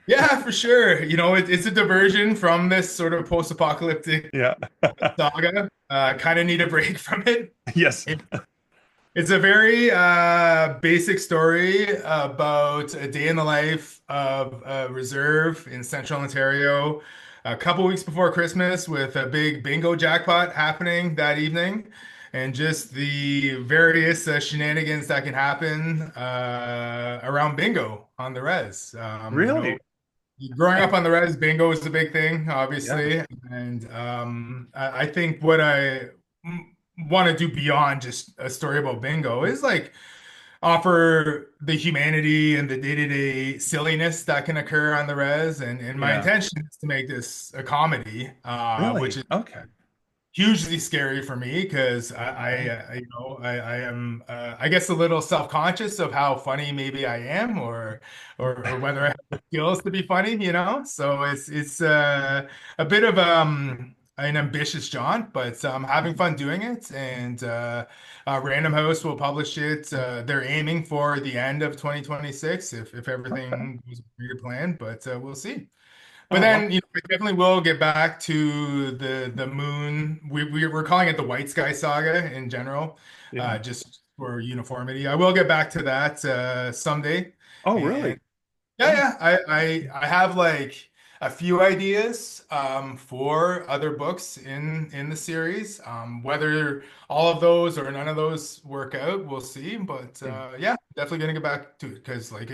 Yeah, for sure. It's a diversion from this sort of post-apocalyptic Yeah. saga. Kind of need a break from it. Yes. It's a very basic story about a day in the life of a reserve in central Ontario, a couple weeks before Christmas, with a big bingo jackpot happening that evening, and just the various shenanigans that can happen around bingo on the res. Really? growing up on the res, bingo is a big thing, Yeah. obviously. And I think what I want to do beyond just a story about bingo is like offer the humanity and the day-to-day silliness that can occur on the res. And my Yeah. intention is to make this a comedy, which Really? is Okay. hugely scary for me because Right. I am I guess a little self-conscious of how funny maybe I am or whether I have the skills to be funny, so it's a bit of an ambitious jaunt, but I'm having fun doing it. And Random House will publish it. They're aiming for the end of 2026 if Okay. everything goes according to plan, but we'll see. But Oh, then, I definitely will get back to the moon. We're calling it the White Sky Saga in general, yeah. just for uniformity. I will get back to that someday. Oh, And really? yeah, Oh, yeah, I have like a few ideas for other books in the series. Whether all of those or none of those work out, we'll see. But yeah. yeah, definitely gonna get back to it because like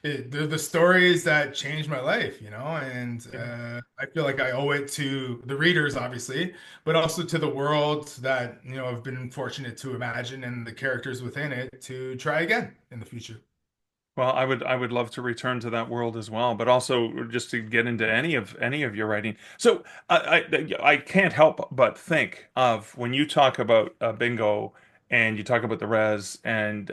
they're the stories that changed my life, and Yeah. I feel like I owe it to the readers, obviously, but also to the world that, I've been fortunate to imagine and the characters within it to try again in the future. Well, I would love to return to that world as well, but also just to get into any of your writing. So I can't help but think of when you talk about bingo and you talk about the res and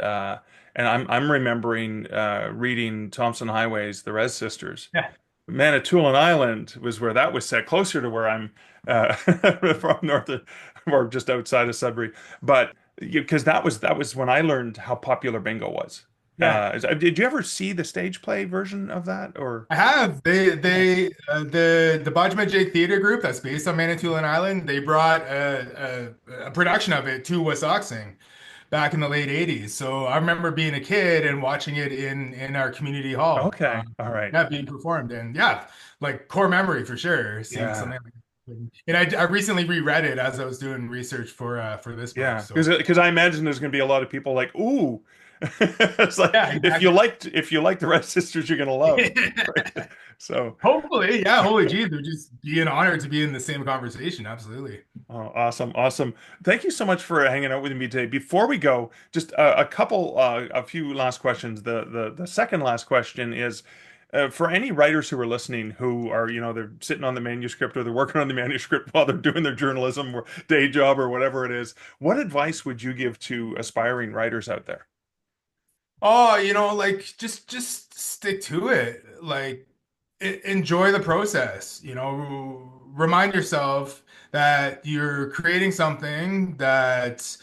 I'm remembering reading Thompson Highway's The Res Sisters. Yeah. Manitoulin Island was where that was set, closer to where I'm from north of, or just outside of Sudbury. But because that was when I learned how popular bingo was. Yeah. Did you ever see the stage play version of that? Or I have. yeah. The Budge Theater Group that's based on Manitoulin Island. They brought a production of it to Wasauksing back in the late '80s. So I remember being a kid and watching it in our community hall. Okay, all right, Yeah, being performed, and yeah, like core memory for sure. Seeing yeah. something like that. And I recently reread it as I was doing research for this book. Yeah, So because I imagine there's going to be a lot of people like, ooh, it's like yeah, if you like the Red Sisters, you're going to love, exactly. right? So, Hopefully, yeah. Holy geez, it would just be an honor to be in the same conversation. Absolutely. oh, awesome, awesome. Thank you so much for hanging out with me today. Before we go, just a few last questions. The second last question is. For any writers who are listening who are, they're sitting on the manuscript or they're working on the manuscript while they're doing their journalism or day job or whatever it is, what advice would you give to aspiring writers out there? Oh, like just stick to it. Like enjoy the process. Remind yourself that you're creating something that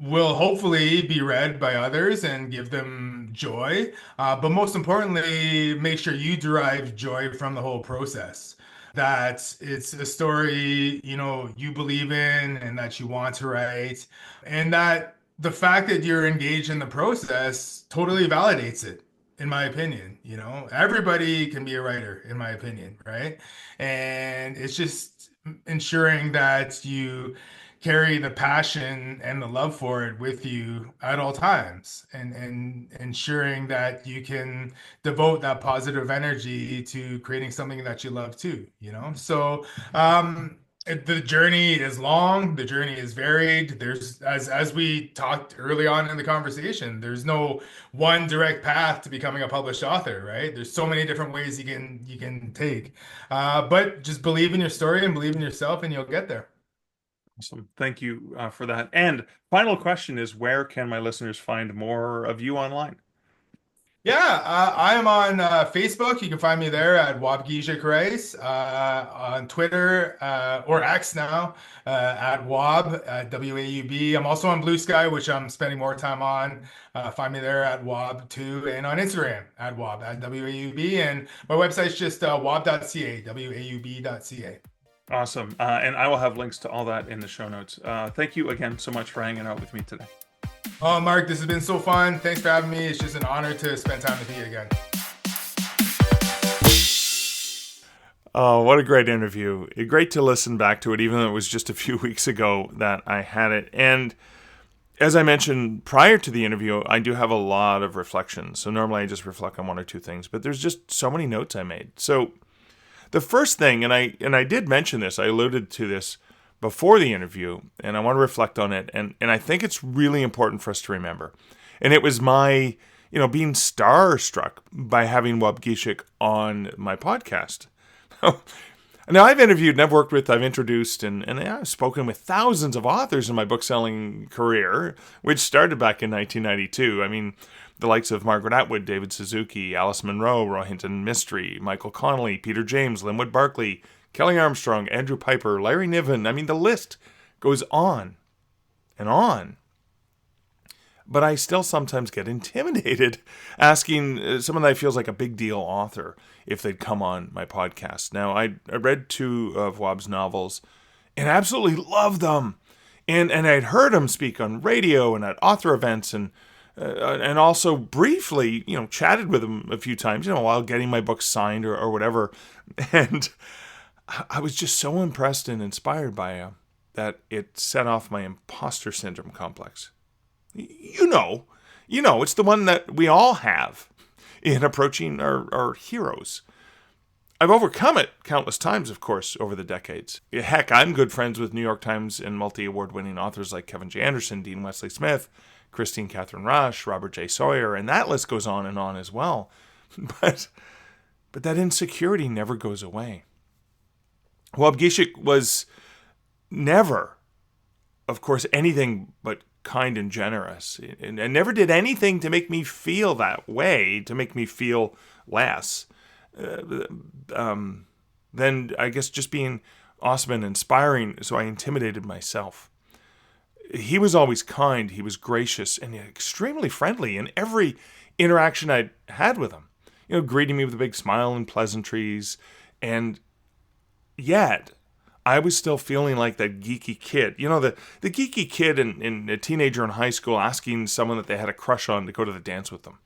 will hopefully be read by others and give them joy. But most importantly, make sure you derive joy from the whole process. That it's a story, you believe in and that you want to write, and that the fact that you're engaged in the process totally validates it, in my opinion. Everybody can be a writer, in my opinion, right? And it's just ensuring that you carry the passion and the love for it with you at all times and ensuring that you can devote that positive energy to creating something that you love too, so the journey is long, the journey is varied. There's, as we talked early on in the conversation, there's no one direct path to becoming a published author, right? There's so many different ways you can take, but just believe in your story and believe in yourself and you'll get there. Awesome. Thank you for that. And final question is, where can my listeners find more of you online? Yeah, I am on Facebook. You can find me there at Waubgeshig Rice, on Twitter or X now at Waub at WAUB. I'm also on Blue Sky, which I'm spending more time on. Find me there at Waub too, and on Instagram at Waub at WAUB. And my website's just waub.ca, waub.ca. Awesome. And I will have links to all that in the show notes. Thank you again so much for hanging out with me today. Oh, Mark, this has been so fun. Thanks for having me. It's just an honor to spend time with you again. Oh, what a great interview. Great to listen back to it, even though it was just a few weeks ago that I had it. And as I mentioned prior to the interview, I do have a lot of reflections. So normally I just reflect on one or two things, but there's just so many notes I made. So the first thing, and I did mention this, I alluded to this before the interview, and I want to reflect on it, and I think it's really important for us to remember. And it was my, being starstruck by having Waubgeshig on my podcast. Now, I've interviewed and I've worked with, I've introduced, and I've spoken with thousands of authors in my book-selling career, which started back in 1992. I mean, the likes of Margaret Atwood, David Suzuki, Alice Munro, Rohinton Mistry, Michael Connolly, Peter James, Linwood Barclay, Kelly Armstrong, Andrew Piper, Larry Niven. I mean, the list goes on and on. But I still sometimes get intimidated asking someone that I feel is like a big deal author if they'd come on my podcast. Now, I read 2 of Waub's novels and absolutely loved them. And I'd heard him speak on radio and at author events and also briefly, chatted with him a few times, while getting my book signed or whatever. And I was just so impressed and inspired by him that it set off my imposter syndrome complex. It's the one that we all have in approaching our heroes. I've overcome it countless times, of course, over the decades. Heck, I'm good friends with New York Times and multi-award winning authors like Kevin J. Anderson, Dean Wesley Smith, Christine Catherine Rush, Robert J. Sawyer, and that list goes on and on as well. But that insecurity never goes away. Waubgeshig was never, of course, anything but kind and generous, and never did anything to make me feel that way, to make me feel less than, I guess, just being awesome and inspiring, so I intimidated myself. He was always kind, he was gracious, and extremely friendly in every interaction I had with him. Greeting me with a big smile and pleasantries, and yet I was still feeling like that geeky kid. The geeky kid in a teenager in high school asking someone that they had a crush on to go to the dance with them.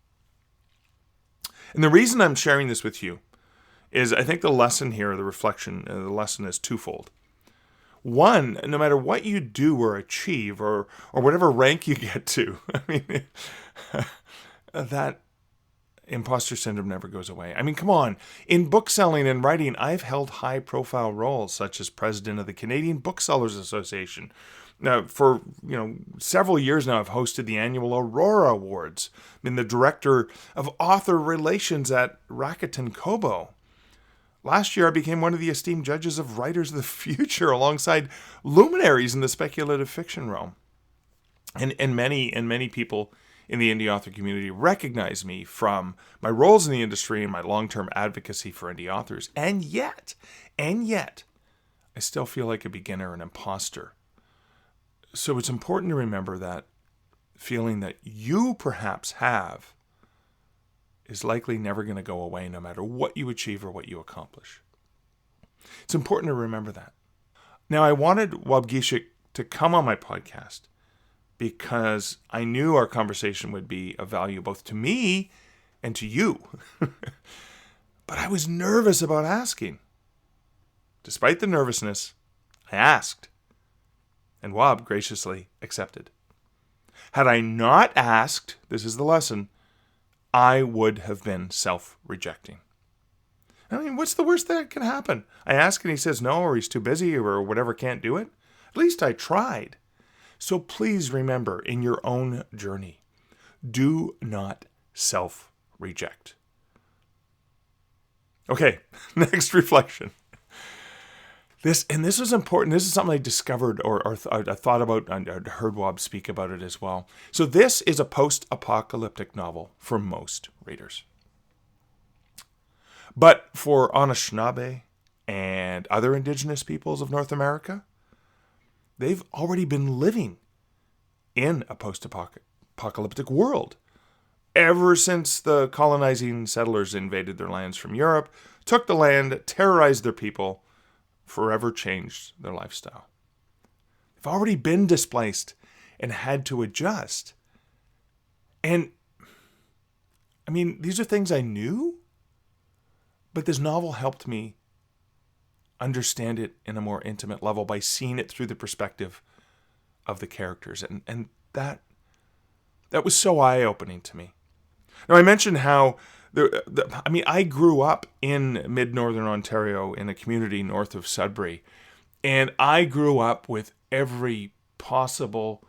And the reason I'm sharing this with you is I think the lesson here, the reflection, the lesson is twofold. One, no matter what you do or achieve or whatever rank you get to, that imposter syndrome never goes away. Come on. In book selling and writing, I've held high-profile roles, such as president of the Canadian Booksellers Association. Now, for several years now, I've hosted the annual Aurora Awards. Been the director of author relations at Rakuten Kobo. Last year, I became one of the esteemed judges of Writers of the Future, alongside luminaries in the speculative fiction realm. And many people in the indie author community recognize me from my roles in the industry and my long-term advocacy for indie authors. And yet, I still feel like a beginner, an imposter. So it's important to remember that feeling that you perhaps have is likely never going to go away, no matter what you achieve or what you accomplish. It's important to remember that. Now, I wanted Waubgeshig to come on my podcast because I knew our conversation would be of value both to me and to you. But I was nervous about asking. Despite the nervousness, I asked, and Waub graciously accepted. Had I not asked, this is the lesson, I would have been self-rejecting. What's the worst that can happen? I ask and he says no, or he's too busy, or whatever, can't do it. At least I tried. So please remember, in your own journey, do not self-reject. Okay, next reflection. This was important. This is something I discovered or I thought about, and I heard Waub speak about it as well. So this is a post-apocalyptic novel for most readers. But for Anishinaabe and other indigenous peoples of North America, they've already been living in a post-apocalyptic world ever since the colonizing settlers invaded their lands from Europe, took the land, terrorized their people, forever changed their lifestyle. They've already been displaced and had to adjust. And, these are things I knew, but this novel helped me understand it in a more intimate level by seeing it through the perspective of the characters. And that was so eye-opening to me. Now, I mentioned how I grew up in mid-northern Ontario in a community north of Sudbury, and I grew up with every possible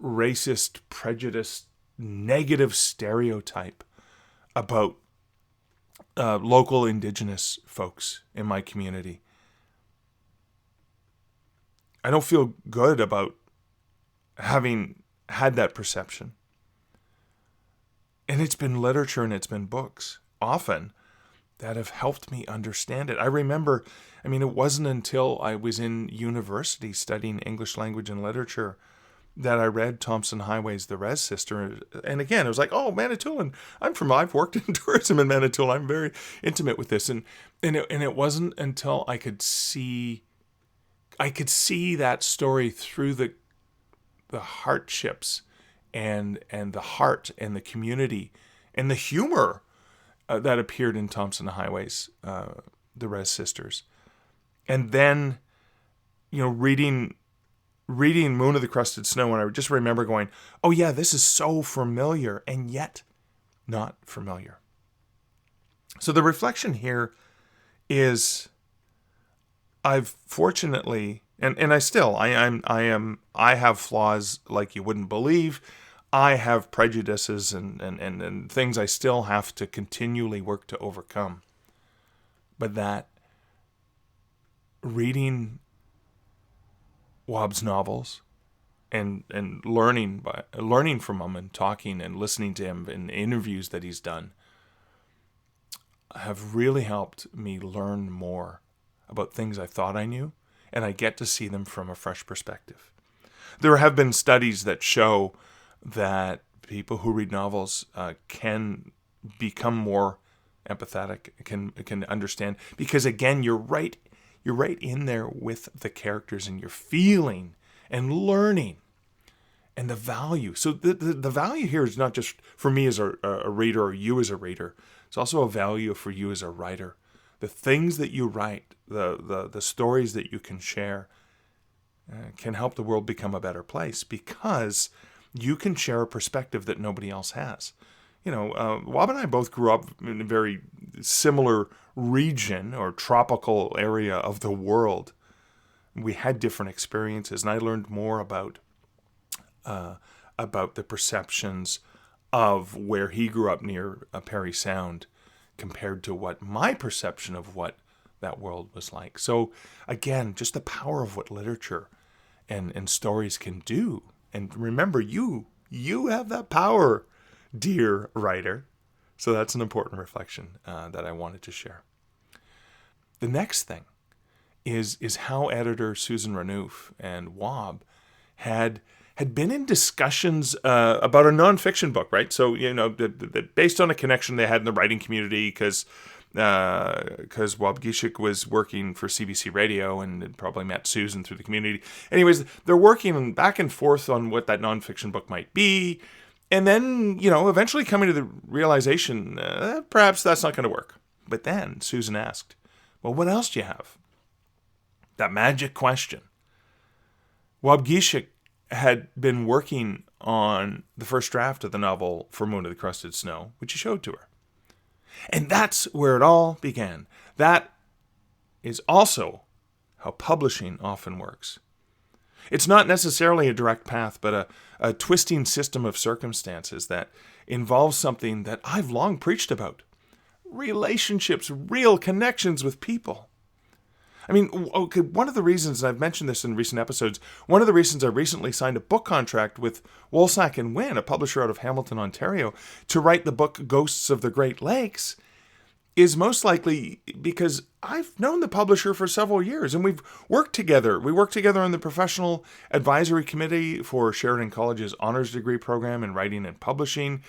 racist, prejudiced, negative stereotype about local indigenous folks in my community. I don't feel good about having had that perception. And it's been literature and it's been books often that have helped me understand it. I remember, it wasn't until I was in university studying English language and literature that I read Thompson Highway's The Res Sister. And again, it was like, oh, Manitoulin. I've worked in tourism in Manitoulin. I'm very intimate with this. And it wasn't until I could see that story through the hardships and the heart and the community and the humor that appeared in Thompson Highway's The Res Sisters. And then, reading Moon of the Crusted Snow, and I just remember going, oh yeah, this is so familiar, and yet not familiar. So the reflection here is, I've fortunately, and I have flaws like you wouldn't believe. I have prejudices and things I still have to continually work to overcome. But that reading Waub's novels and learning from him and talking and listening to him in interviews that he's done have really helped me learn more about things I thought I knew, and I get to see them from a fresh perspective. There have been studies that show that people who read novels can become more empathetic, can understand, because again, you're right in there with the characters, and you're feeling and learning and the value. So the value here is not just for me as a reader or you as a reader. It's also a value for you as a writer. The things that you write, the stories that you can share can help the world become a better place, because you can share a perspective that nobody else has. Waub and I both grew up in a very similar region or tropical area of the world. We had different experiences, and I learned more about the perceptions of where he grew up near Parry Sound compared to what my perception of what that world was like. So again, just the power of what literature and stories can do. And remember, you have that power, dear writer. So that's an important reflection that I wanted to share. The next thing is how editor Susan Renouf and Waub had been in discussions about a nonfiction book, right? So, based on a connection they had in the writing community, because Waubgeshig was working for CBC Radio and had probably met Susan through the community. Anyways, they're working back and forth on what that nonfiction book might be. And then, eventually coming to the realization, perhaps that's not going to work. But then Susan asked, well, what else do you have? That magic question. Waubgeshig had been working on the first draft of the novel for Moon of the Crusted Snow, which he showed to her. And that's where it all began. That is also how publishing often works. It's not necessarily a direct path, but a twisting system of circumstances that involves something that I've long preached about. Relationships, real connections with people. One of the reasons, and I've mentioned this in recent episodes, one of the reasons I recently signed a book contract with Wasauksing First, a publisher out of Hamilton, Ontario, to write the book Ghosts of the Great Lakes, is most likely because I've known the publisher for several years, and we've worked together. We worked together on the professional advisory committee for Sheridan College's honors degree program in writing and publishing.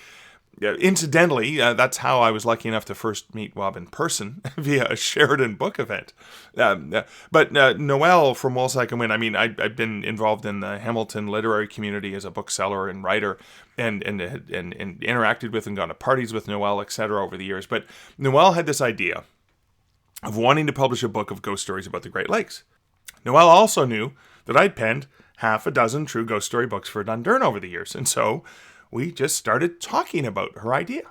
Incidentally, that's how I was lucky enough to first meet Waub in person via a Sheridan book event. But Noelle from Wasauksing First, I've been involved in the Hamilton literary community as a bookseller and writer, and interacted with and gone to parties with Noelle, etc. over the years. But Noelle had this idea of wanting to publish a book of ghost stories about the Great Lakes. Noelle also knew that I'd penned half a dozen true ghost story books for Dundurn over the years. And so we just started talking about her idea.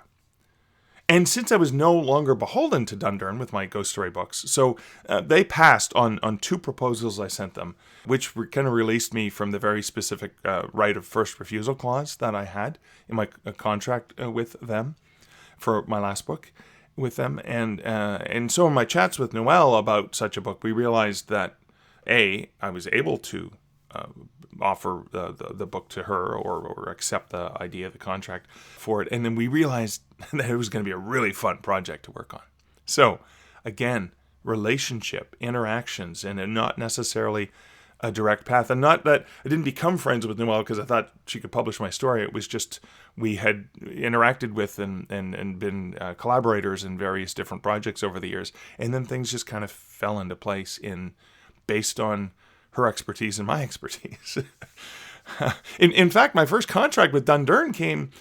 And since I was no longer beholden to Dundurn with my ghost story books, so they passed on 2 proposals I sent them, which kind of released me from the very specific right of first refusal clause that I had in my contract with them for my last book with them. And so in my chats with Noelle about such a book, we realized that, I was able to offer the book to her or accept the idea of the contract for it. And then we realized that it was going to be a really fun project to work on. So again, relationship, interactions, and not necessarily a direct path. And not that I didn't become friends with Noelle because I thought she could publish my story. It was just we had interacted with and been collaborators in various different projects over the years. And then things just kind of fell into place based on her expertise and my expertise. In fact, my first contract with Dundurn came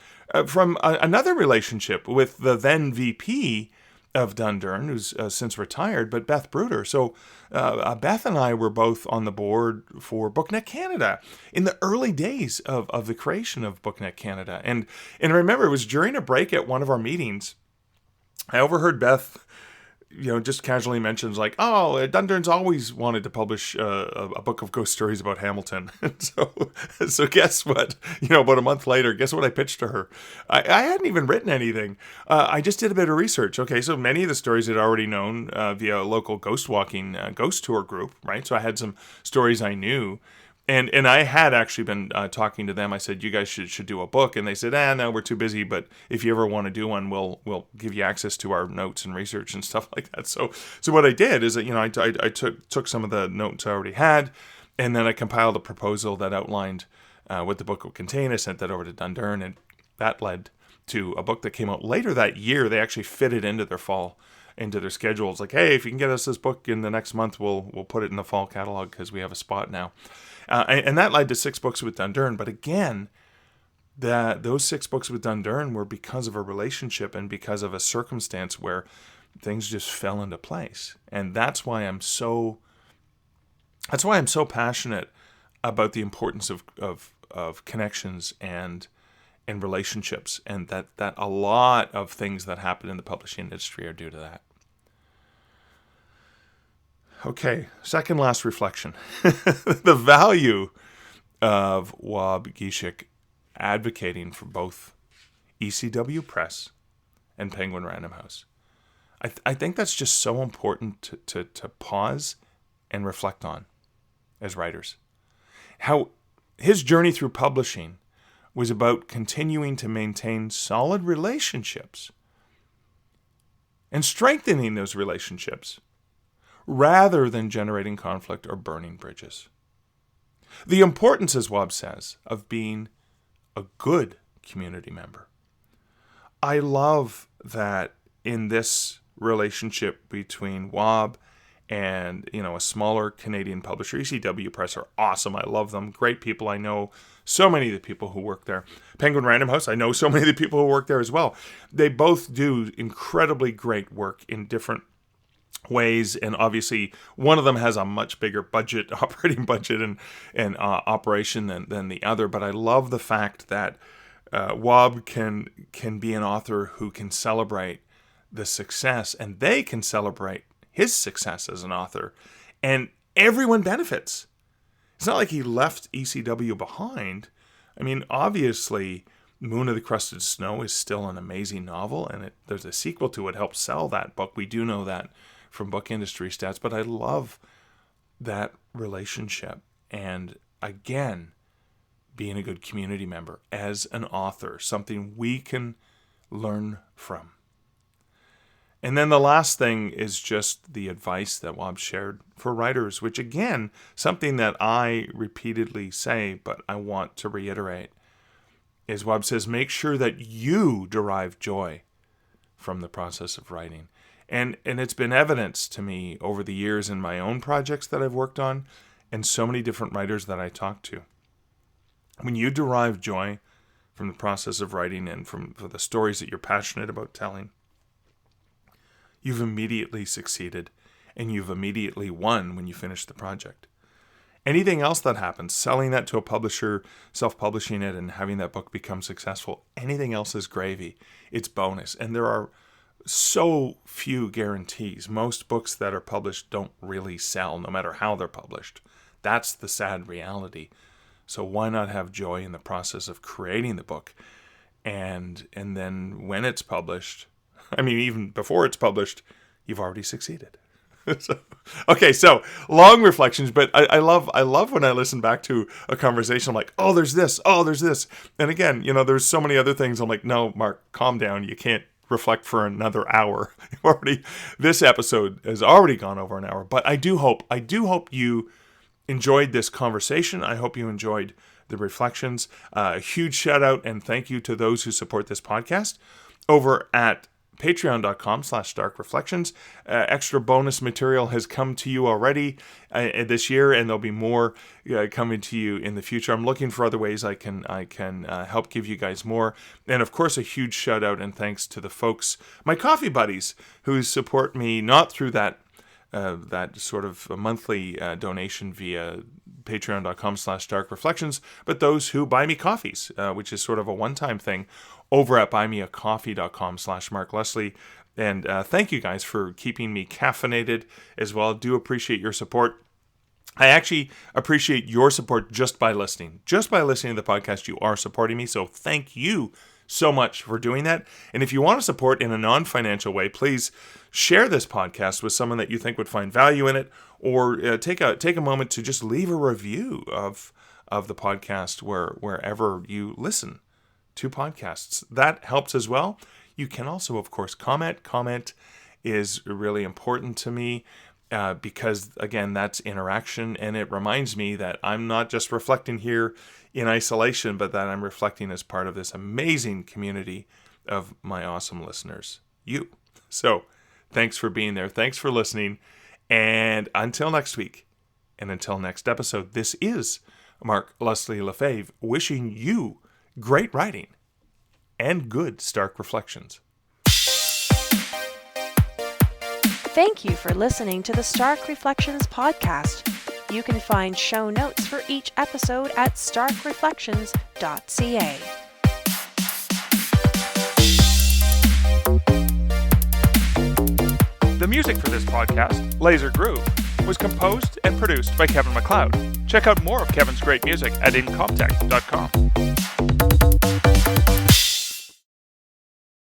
from another relationship with the then VP of Dundurn, who's since retired, but Beth Bruder. So Beth and I were both on the board for BookNet Canada in the early days of the creation of BookNet Canada. And I remember it was during a break at one of our meetings, I overheard Beth just casually mentions like, Dundurn's always wanted to publish a book of ghost stories about Hamilton. so guess what? About a month later, guess what I pitched to her? I hadn't even written anything. I just did a bit of research. Okay, so many of the stories I'd already known via a local ghost walking ghost tour group, right? So I had some stories I knew. And I had actually been talking to them. I said, you guys should do a book. And they said, no, we're too busy. But if you ever want to do one, we'll give you access to our notes and research and stuff like that. So what I did is that, I took some of the notes I already had, and then I compiled a proposal that outlined what the book would contain. I sent that over to Dundurn, and that led to a book that came out later that year. They actually fit it into their schedules. Like, hey, if you can get us this book in the next month, we'll put it in the fall catalog because we have a spot now. And that led to 6 books with Dundurn. But again, those 6 books with Dundurn were because of a relationship and because of a circumstance where things just fell into place. And that's why I'm so passionate about the importance of connections and relationships, and that a lot of things that happen in the publishing industry are due to that. Okay, second last reflection. The value of Waubgeshig advocating for both ECW Press and Penguin Random House. I think that's just so important to pause and reflect on as writers. How his journey through publishing was about continuing to maintain solid relationships and strengthening those relationships rather than generating conflict or burning bridges. The importance, as Waub says, of being a good community member. I love that in this relationship between Waub and a smaller Canadian publisher, ECW Press are awesome. I love them. Great people. I know so many of the people who work there. Penguin Random House, I know so many of the people who work there as well. They both do incredibly great work in different ways, and obviously one of them has a much bigger operating budget and operation than the other. But I love the fact that Waub can be an author who can celebrate the success, and they can celebrate his success as an author, and everyone benefits. It's not like he left ECW behind. I mean, obviously, Moon of the Crusted Snow is still an amazing novel, and there's a sequel to it, helped sell that book. We do know that from book industry stats, but I love that relationship. And again, being a good community member as an author, something we can learn from. And then the last thing is just the advice that Waub shared for writers, which again, something that I repeatedly say, but I want to reiterate, is Waub says, make sure that you derive joy from the process of writing. And it's been evidenced to me over the years in my own projects that I've worked on and so many different writers that I talk to. When you derive joy from the process of writing and from the stories that you're passionate about telling, you've immediately succeeded and you've immediately won when you finish the project. Anything else that happens, selling that to a publisher, self-publishing it, and having that book become successful, anything else is gravy. It's bonus. And there are so few guarantees. Most books that are published don't really sell, no matter how they're published. That's the sad reality. So why not have joy in the process of creating the book? And then when it's published, I mean, even before it's published, you've already succeeded. So long reflections, but I love when I listen back to a conversation. I'm like, oh, there's this. And again, there's so many other things. I'm like, no, Mark, calm down. You can't reflect for another hour. This episode has already gone over an hour, but I do hope you enjoyed this conversation. I hope you enjoyed the reflections. A huge shout out and thank you to those who support this podcast over at patreon.com/darkreflections. Extra bonus material has come to you already this year, and there'll be more coming to you in the future. I'm looking for other ways I can help give you guys more. And of course, a huge shout out and thanks to the folks, my coffee buddies, who support me not through that sort of a monthly donation via patreon.com/darkreflections, but those who buy me coffees, which is sort of a one-time thing over at buymeacoffee.com/Mark Leslie. And thank you guys for keeping me caffeinated as well. Do appreciate your support. I actually appreciate your support just by listening. Just by listening to the podcast, you are supporting me. So thank you so much for doing that. And if you want to support in a non-financial way, please share this podcast with someone that you think would find value in it, or take a moment to just leave a review of the podcast wherever you listen to podcasts. That helps as well. You can also, of course, comment. Comment is really important to me because, again, that's interaction, and it reminds me that I'm not just reflecting here in isolation, but that I'm reflecting as part of this amazing community of my awesome listeners, you. So thanks for being there. Thanks for listening. And until next week, and until next episode, this is Mark Leslie Lefebvre wishing you great writing and good Stark reflections. Thank you for listening to the Stark Reflections podcast. You can find show notes for each episode at starkreflections.ca. The music for this podcast, Laser Groove, was composed and produced by Kevin MacLeod. Check out more of Kevin's great music at incomptech.com.